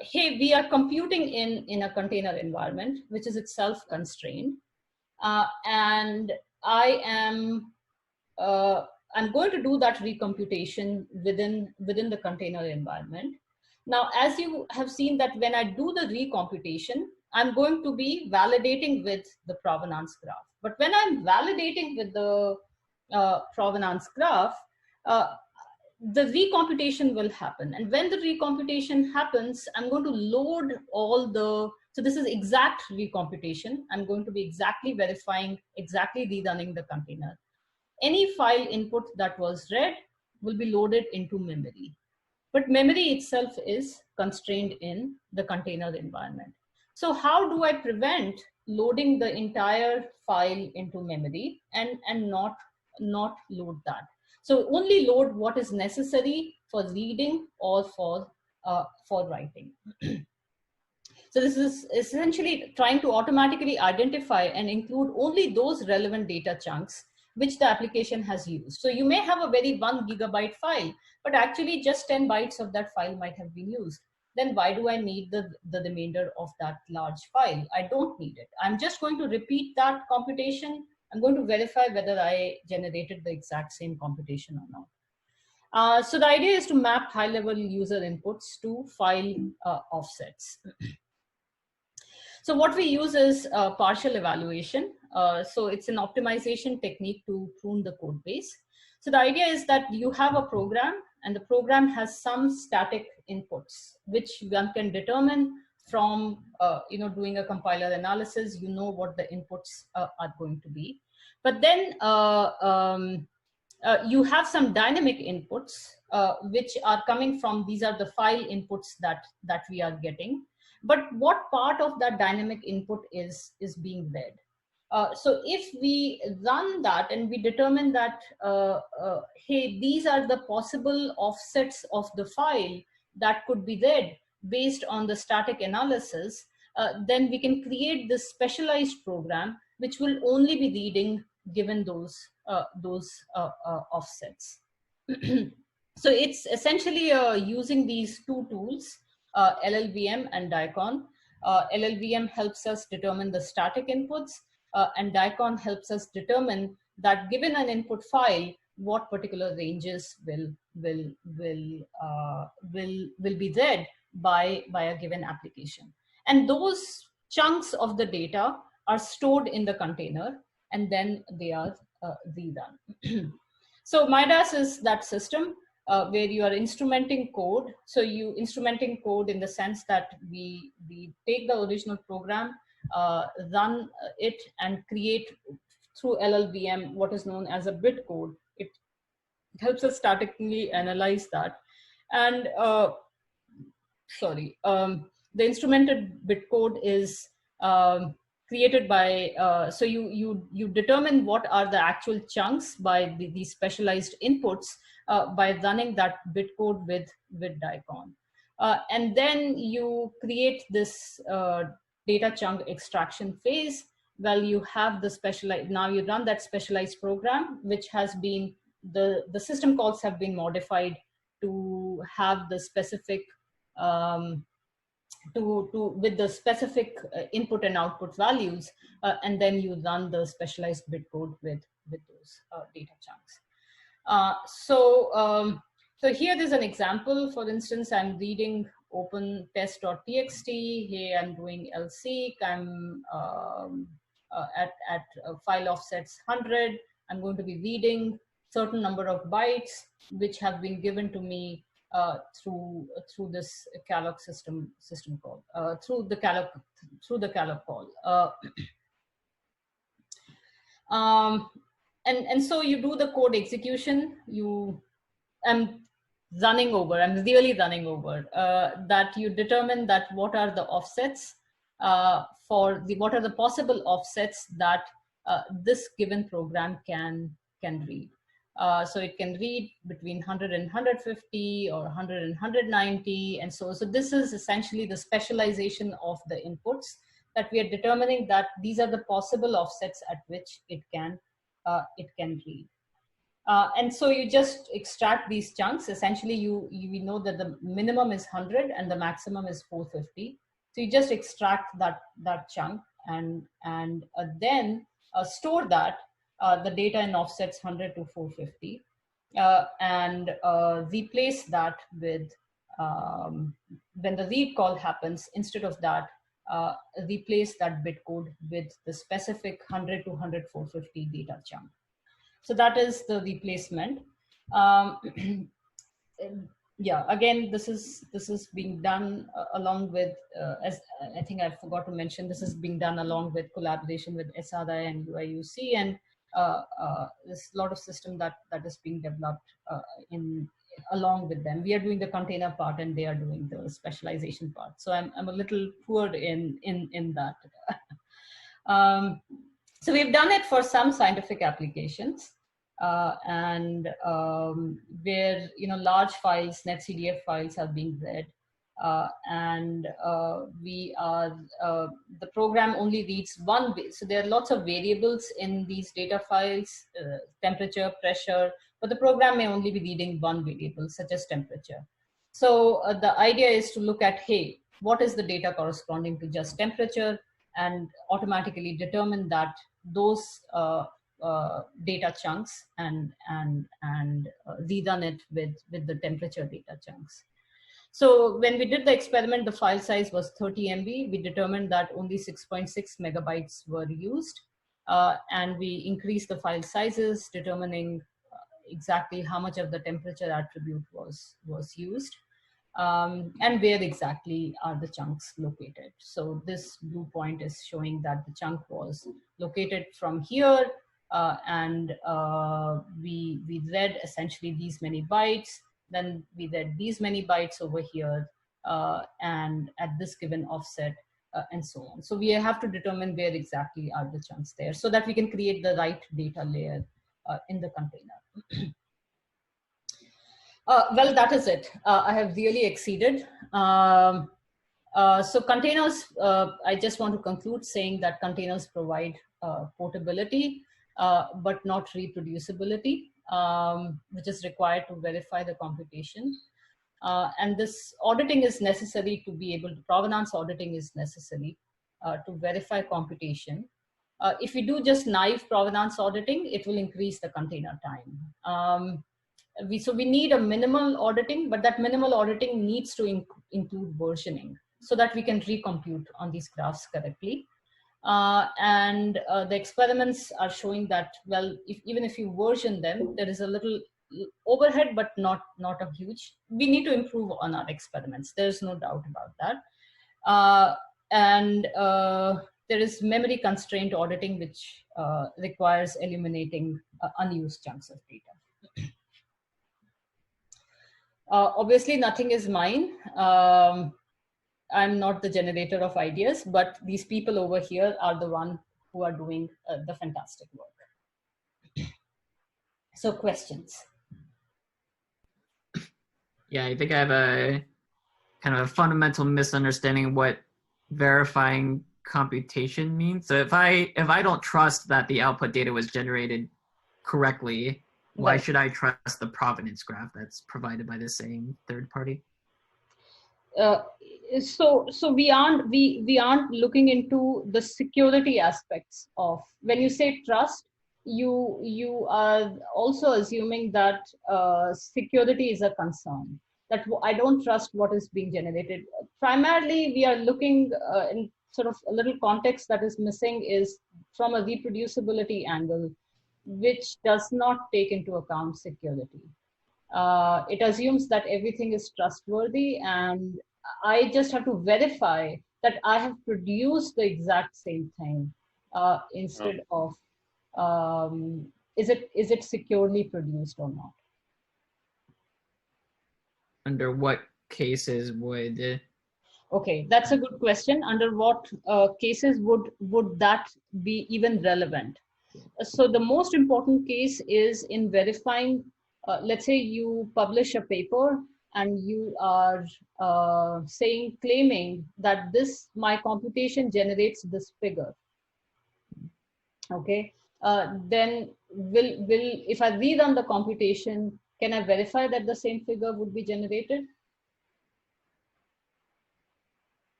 hey, we are computing in a container environment, which is itself constrained. And I'm going to do that recomputation within the container environment. Now, as you have seen that when I do the recomputation, I'm going to be validating with the provenance graph. But when I'm validating with the provenance graph, the recomputation will happen. And when the recomputation happens, I'm going to load all the, so this is exact recomputation. I'm going to be exactly verifying, exactly rerunning the container. Any file input that was read will be loaded into memory. But memory itself is constrained in the container environment. So how do I prevent loading the entire file into memory and not load that? So only load what is necessary for reading or for writing. So this is essentially trying to automatically identify and include only those relevant data chunks which the application has used. So you may have a very 1 gigabyte file, but actually just 10 bytes of that file might have been used. Then why do I need the remainder of that large file? I don't need it. I'm just going to repeat that computation. I'm going to verify whether I generated the exact same computation or not. So the idea is to map high-level user inputs to file offsets. So what we use is partial evaluation. So it's an optimization technique to prune the code base. So the idea is that you have a program, and the program has some static inputs, which one can determine from doing a compiler analysis. You know what the inputs are going to be. But then you have some dynamic inputs, which are coming from, these are the file inputs that we are getting. But what part of that dynamic input is being read? So if we run that and we determine that, hey, these are the possible offsets of the file that could be read based on the static analysis, then we can create this specialized program which will only be reading given those offsets. So it's essentially using these two tools, LLVM and DICON. LLVM helps us determine the static inputs, and DICON helps us determine that given an input file, what particular ranges will be read by a given application. And those chunks of the data are stored in the container, and then they are redone. So MIDAS is that system where you are instrumenting code. So you instrumenting code in the sense that we take the original program, run it, and create through LLVM what is known as a bit code. It helps us statically analyze that. And the instrumented bit code is created by, so you determine what are the actual chunks by these specialized inputs by running that bit code with DICON. And then you create this data chunk extraction phase. Well, you have the specialized, now you run that specialized program, which has been, the system calls have been modified to have the specific, with the specific input and output values, and then you run the specialized bit code with those data chunks. So here there's an example. For instance, I'm reading open test.txt. Here I'm doing lseek. I'm at file offsets 100. I'm going to be reading certain number of bytes which have been given to me through this calloc system call, through the calloc call. And so you do the code execution. I'm really running over that. You determine that what are the offsets what are the possible offsets that this given program can read. So it can read between 100 and 150 or 100 and 190. And so this is essentially the specialization of the inputs that we are determining, that these are the possible offsets at which it can read. And so you just extract these chunks. Essentially, you know that the minimum is 100 and the maximum is 450. So you just extract that chunk and then store that, the data in offsets 100 to 450, and replace that with, when the read call happens, instead of that, replace that bit code with the specific 100 to 100 450 data chunk. So that is the replacement. Yeah, again, this is being done along with, as I think I forgot to mention, this is being done along with collaboration with SRI and UIUC, and there's a lot of system that is being developed along with them. We are doing the container part and they are doing the specialization part. So I'm a little poor in that. So we've done it for some scientific applications, and where large files, netcdf files, are being read, and the program only reads one. So there are lots of variables in these data files, temperature, pressure, but the program may only be reading one variable, such as temperature. So the idea is to look at, hey, what is the data corresponding to just temperature, and automatically determine that those data chunks and rerun it with the temperature data chunks. So when we did the experiment, the file size was 30 MB. We determined that only 6.6 megabytes were used, and we increased the file sizes, determining exactly how much of the temperature attribute was used. And where exactly are the chunks located. So this blue point is showing that the chunk was located from here, and we read essentially these many bytes. Then we read these many bytes over here, and at this given offset, and so on. So we have to determine where exactly are the chunks there so that we can create the right data layer in the container. Well, that is it. I have really exceeded. So containers, I just want to conclude saying that containers provide portability, but not reproducibility, which is required to verify the computation. And this auditing is necessary to be able to, provenance auditing is necessary to verify computation. If we do just naive provenance auditing, it will increase the container time. So we need a minimal auditing, but that minimal auditing needs to include versioning so that we can recompute on these graphs correctly. The experiments are showing that, well, even if you version them, there is a little overhead, but not a huge. We need to improve on our experiments. There's no doubt about that. There is memory constraint auditing, which requires eliminating unused chunks of data. Obviously, nothing is mine. I'm not the generator of ideas, but these people over here are the one who are doing the fantastic work. So questions? Yeah, I think I have a kind of a fundamental misunderstanding of what verifying computation means. So if I don't trust that the output data was generated correctly, why should I trust the provenance graph that's provided by the same third party? So we aren't looking into the security aspects of, when you say trust, you are also assuming that security is a concern, that I don't trust what is being generated. Primarily, we are looking in sort of a little context that is missing is from a reproducibility angle, which does not take into account security. It assumes that everything is trustworthy, and I just have to verify that I have produced the exact same thing instead of is it securely produced or not. Under what cases would? Okay, that's a good question. Under what cases would that be even relevant? So the most important case is in verifying, let's say you publish a paper and you are claiming that my computation generates this figure. Okay, then if I read on the computation, can I verify that the same figure would be generated?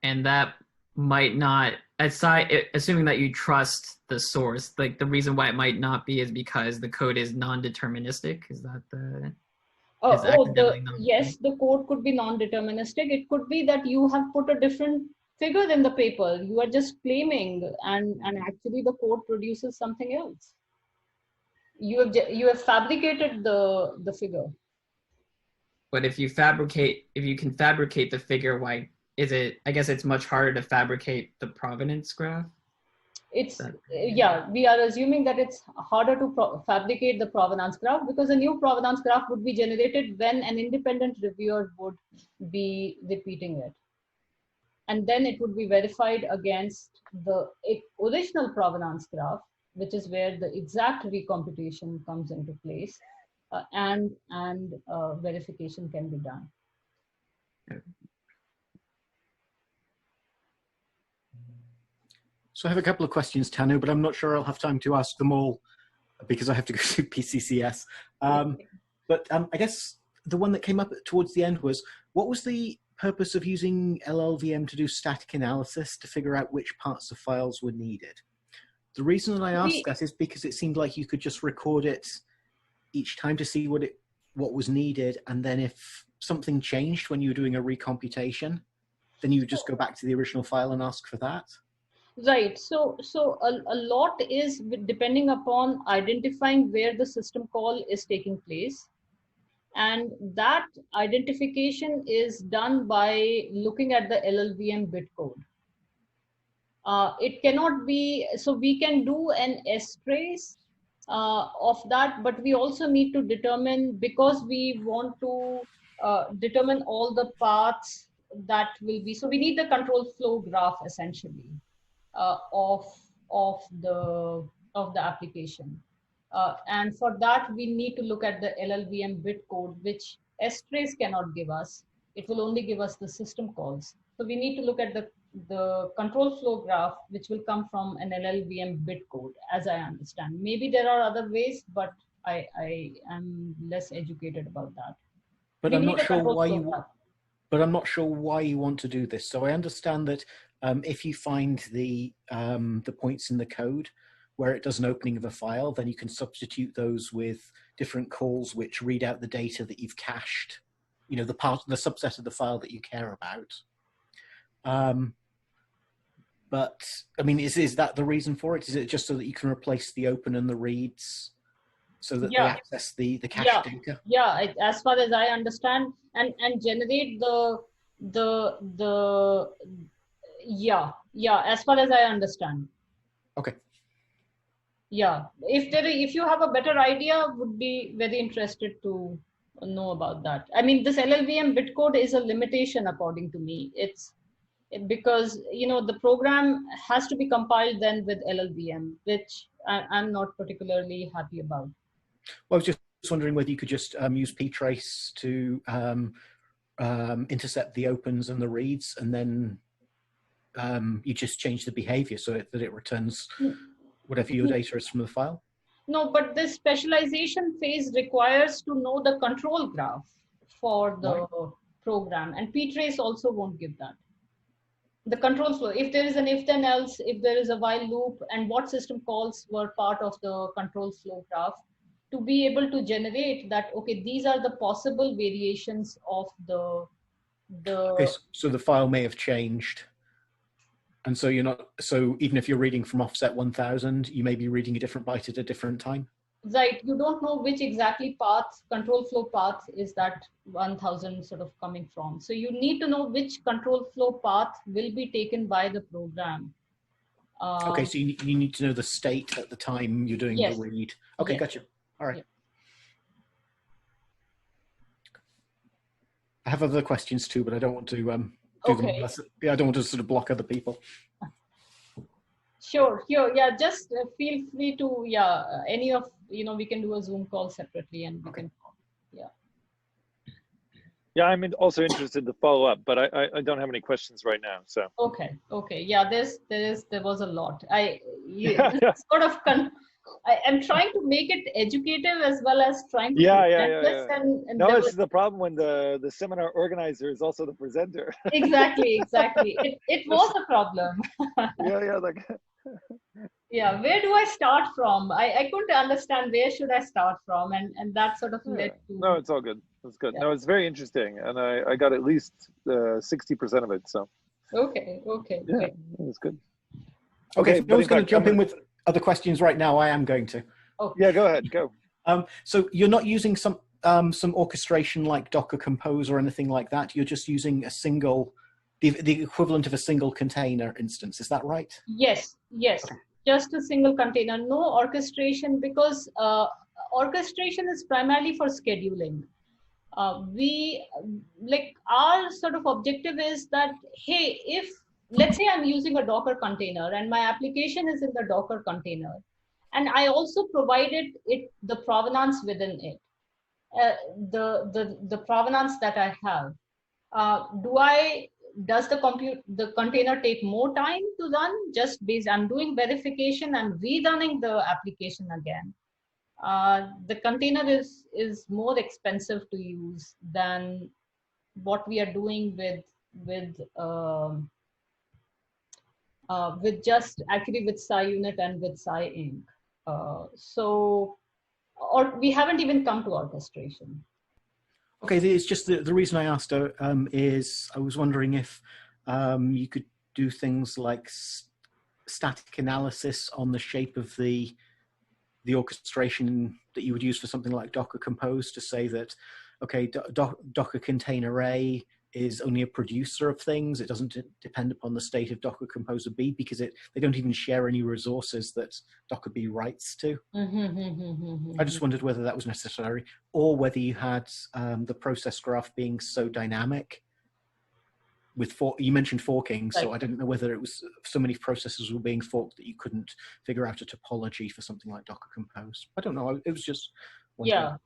And that might not, assuming that you trust the source, like the reason why it might not be is because the code is non-deterministic. Is that the? Yes, the code could be non-deterministic. It could be that you have put a different figure in the paper. You are just claiming, and actually the code produces something else. You have fabricated the figure. But if you can fabricate the figure, why is it? I guess it's much harder to fabricate the provenance graph. We are assuming that it's harder to fabricate the provenance graph because a new provenance graph would be generated when an independent reviewer would be repeating it. And then it would be verified against the original provenance graph, which is where the exact recomputation comes into place, and verification can be done. So I have a couple of questions, Tanu, but I'm not sure I'll have time to ask them all because I have to go to PCCS. But I guess the one that came up towards the end was, what was the purpose of using LLVM to do static analysis to figure out which parts of files were needed? The reason that I asked that is because it seemed like you could just record it each time to see what was needed, and then if something changed when you were doing a recomputation, then you just go back to the original file and ask for that. Right. So a lot is depending upon identifying where the system call is taking place. And that identification is done by looking at the LLVM bit code. It cannot be, so we can do an S-trace of that, but we also need to determine, because we want to determine all the paths that will be, so we need the control flow graph essentially of the application. And for that, we need to look at the LLVM bit code, which strace cannot give us. It will only give us the system calls. So we need to look at the control flow graph, which will come from an LLVM bit code, as I understand. Maybe there are other ways, but I am less educated about that. But We I'm need not a sure control why flow you. graph. But I'm not sure why you want to do this. So I understand that if you find the points in the code where it does an opening of a file, then you can substitute those with different calls which read out the data that you've cached, you know, the subset of the file that you care about. But I mean, is that the reason for it? Is it just so that you can replace the open and the reads so that they access the cache data? Yeah, as far as I understand, and generate as far as I understand. Okay. Yeah, if you have a better idea, would be very interested to know about that. I mean, this LLVM bitcode is a limitation according to me. It's because, you know, the program has to be compiled then with LLVM, which I'm not particularly happy about. Well, I was just wondering whether you could just use ptrace to intercept the opens and the reads, and then you just change the behavior so that it returns whatever your data is from the file. No, but this specialization phase requires to know the control graph for the program, and ptrace also won't give that. The control flow, if there is an if then else, if there is a while loop, and what system calls were part of the control flow graph, to be able to generate that, okay, these are the possible variations of the Okay, so the file may have changed, and so you're not, so even if you're reading from offset 1000, you may be reading a different byte at a different time. Right, you don't know which exactly path, control flow path is that 1000 sort of coming from. So you need to know which control flow path will be taken by the program. Okay, so you need to know the state at the time you're doing the read. Okay, gotcha. All right. I have other questions too, but I don't want to do them unless, I don't want to sort of block other people. Sure, yeah, just feel free to, any of, you know, we can do a Zoom call separately and we can, Yeah, I'm also interested to follow up, but I don't have any questions right now, so. Okay, yeah, there was a lot. Sort of, I'm trying to make it educative as well as trying to present this. And no, this is the problem when the seminar organizer is also the presenter. Exactly. It was a problem. Like. Yeah, where do I start from? I couldn't understand where should I start from, and that sort of led to. No, it's all good. It's good. No, it's very interesting, and I got at least 60% of it. So. Okay. Yeah, it's good. Okay, if no one's going to jump in with other questions right now, I am going to. Oh. Yeah, go ahead. Go. So you're not using some orchestration like Docker Compose or anything like that. You're just using a single, the equivalent of a single container instance. Is that right? Yes. Okay. Just a single container. No orchestration, because orchestration is primarily for scheduling. Our sort of objective is that, hey, if let's say I'm using a Docker container and my application is in the Docker container, and I also provided it the provenance within it, the provenance that I have, does the container take more time to run? Just based, I'm doing verification and rerunning the application again. The container is more expensive to use than what we are doing with just actually with SciUnit and with SciInc. Or we haven't even come to orchestration. Okay, it's just the reason I asked is I was wondering if you could do things like static analysis on the shape of the orchestration that you would use for something like Docker Compose to say that, okay, Docker container A is only a producer of things. It doesn't depend upon the state of Docker Composer B, because they don't even share any resources that Docker B writes to. I just wondered whether that was necessary, or whether you had the process graph being so dynamic you mentioned forking, so Right. I didn't know whether it was so many processes were being forked that you couldn't figure out a topology for something like Docker Compose. I don't know. It was just wondering.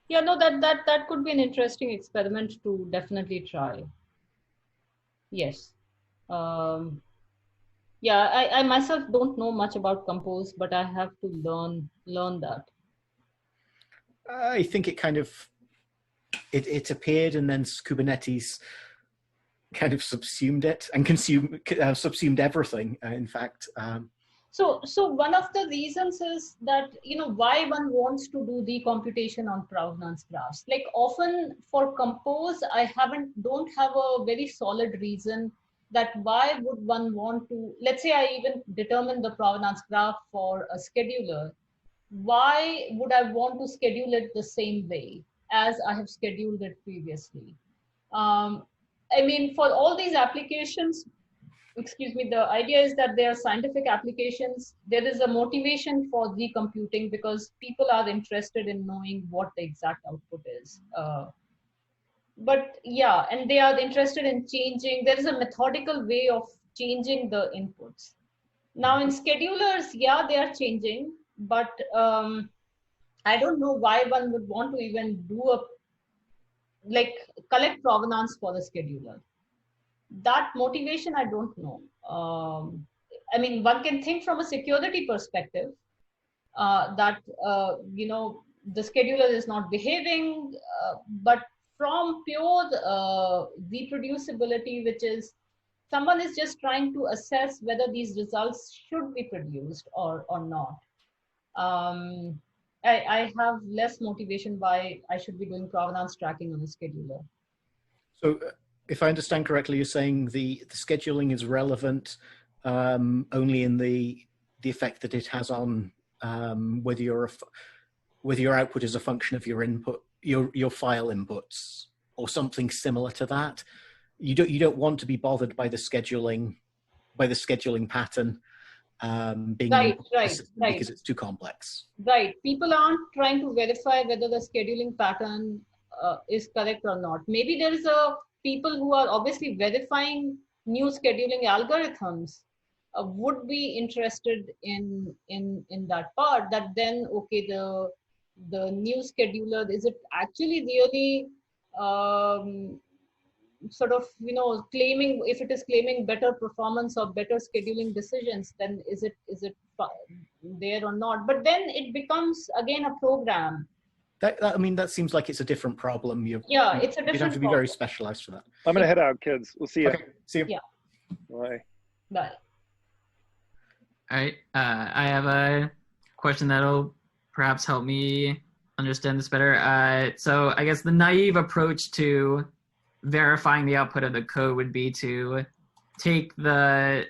Yeah, no, that could be an interesting experiment to definitely try. Yes. Um, yeah, I myself don't know much about Compose, but I have to learn that. I think it kind of it appeared, and then Kubernetes kind of subsumed it and subsumed everything. In fact, So one of the reasons is that, why one wants to do the computation on provenance graphs. Like often for Compose, don't have a very solid reason that why would one want to, let's say I even determine the provenance graph for a scheduler. Why would I want to schedule it the same way as I have scheduled it previously? I mean, for all these applications, excuse me, the idea is that they are scientific applications. There is a motivation for recomputing because people are interested in knowing what the exact output is. But yeah, and they are interested in changing. There is a methodical way of changing the inputs. Now in schedulers, yeah, they are changing, but I don't know why one would want to even collect provenance for the scheduler. That motivation, I don't know. I mean, one can think from a security perspective that, the scheduler is not behaving, but from pure reproducibility, which is someone is just trying to assess whether these results should be produced or not. I have less motivation why I should be doing provenance tracking on a scheduler. So if I understand correctly, you're saying the scheduling is relevant only in the effect that it has on whether your output is a function of your input, your file inputs, or something similar to that. You don't want to be bothered by the scheduling pattern being Right. because it's too complex. Right. People aren't trying to verify whether the scheduling pattern is correct or not. Maybe there is people who are obviously verifying new scheduling algorithms would be interested in that part. That then, okay, the new scheduler, is it actually really sort of claiming, if it is claiming better performance or better scheduling decisions, then is it there or not? But then it becomes again a program. I mean, that seems like it's a different problem. It's a different you'd have to be very specialized for that. I'm gonna head out, kids. We'll see you. Okay, see you. Yeah. Bye. Bye. All right. I have a question that'll perhaps help me understand this better. So I guess the naive approach to verifying the output of the code would be to take the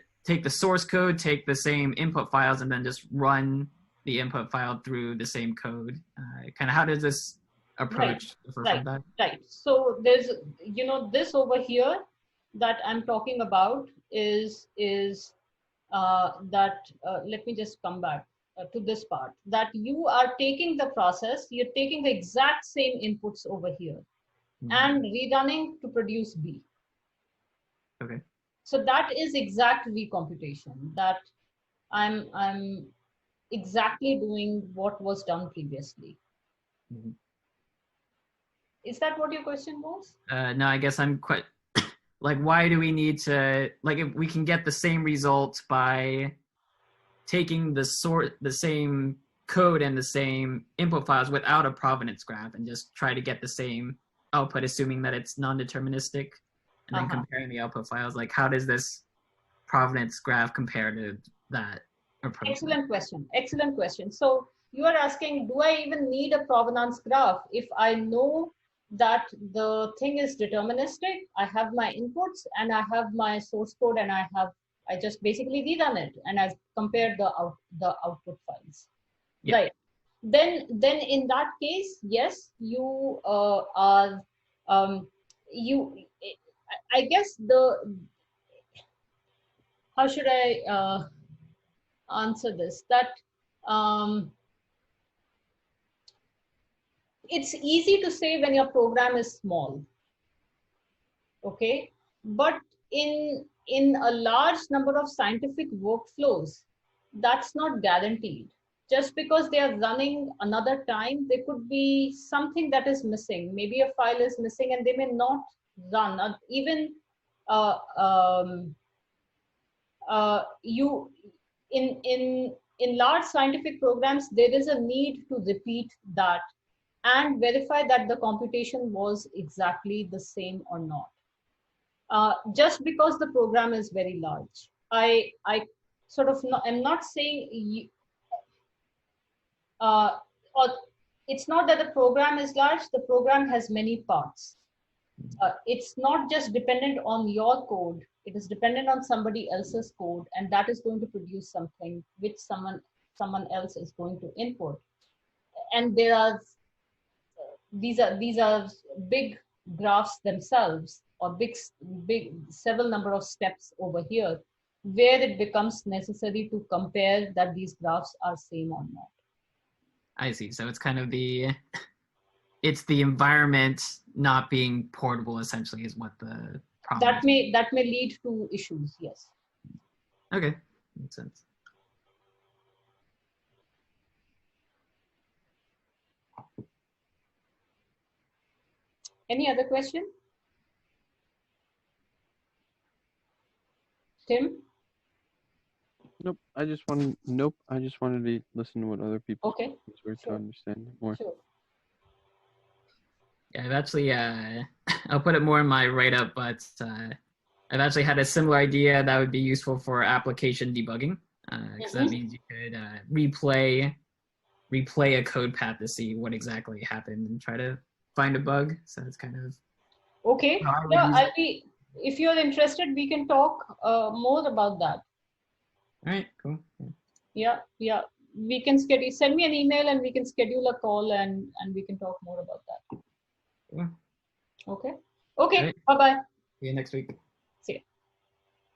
source code, take the same input files, and then just run the input file through the same code. Kind of how does this approach differ from that? Right. So there's, this over here that I'm talking about is that, let me just come back to this part, that you are taking the process, you're taking the exact same inputs over here and rerunning to produce B. Okay. So that is exact recomputation, that I'm exactly doing what was done previously. Mm-hmm. Is that what your question was? No, I guess I'm quite like, why do we need to, like, if we can get the same result by taking the same code and the same input files without a provenance graph and just try to get the same output, assuming that it's non-deterministic, and then comparing the output files, like how does this provenance graph compare to that approach? Excellent question. So you are asking, do I even need a provenance graph if I know that the thing is deterministic? I have my inputs and I have my source code, and I just basically rerun it and I've compared the output files. Yeah. Right. Then in that case, yes, you are I guess how should I answer this? That it's easy to say when your program is small, okay? But in a large number of scientific workflows, that's not guaranteed. Just because they are running another time, there could be something that is missing. Maybe a file is missing and they may not run. Even in large scientific programs, there is a need to repeat that and verify that the computation was exactly the same or not. Just because the program is very large. I sort of am not saying or it's not that the program is large, the program has many parts. It's not just dependent on your code, it is dependent on somebody else's code, and that is going to produce something which someone else is going to input. And there are these are big graphs themselves, or big several number of steps over here, where it becomes necessary to compare that these graphs are same or not. I see. So it's kind of it's the environment not being portable, essentially, is what the problem is. That may lead to issues, yes. Okay, makes sense. Any other question? Tim? Nope. I just wanted to listen to what other people Okay. were to understand more. Sure. Yeah, I've actually, I'll put it more in my write-up, but I've actually had a similar idea that would be useful for application debugging, because that means you could replay a code path to see what exactly happened and try to find a bug. So it's kind of okay. Yeah, if you're interested, we can talk more about that. All right, cool. Yeah. We can send me an email and we can schedule a call and we can talk more about that. Yeah. Okay. Okay. Right. Bye-bye. See you next week.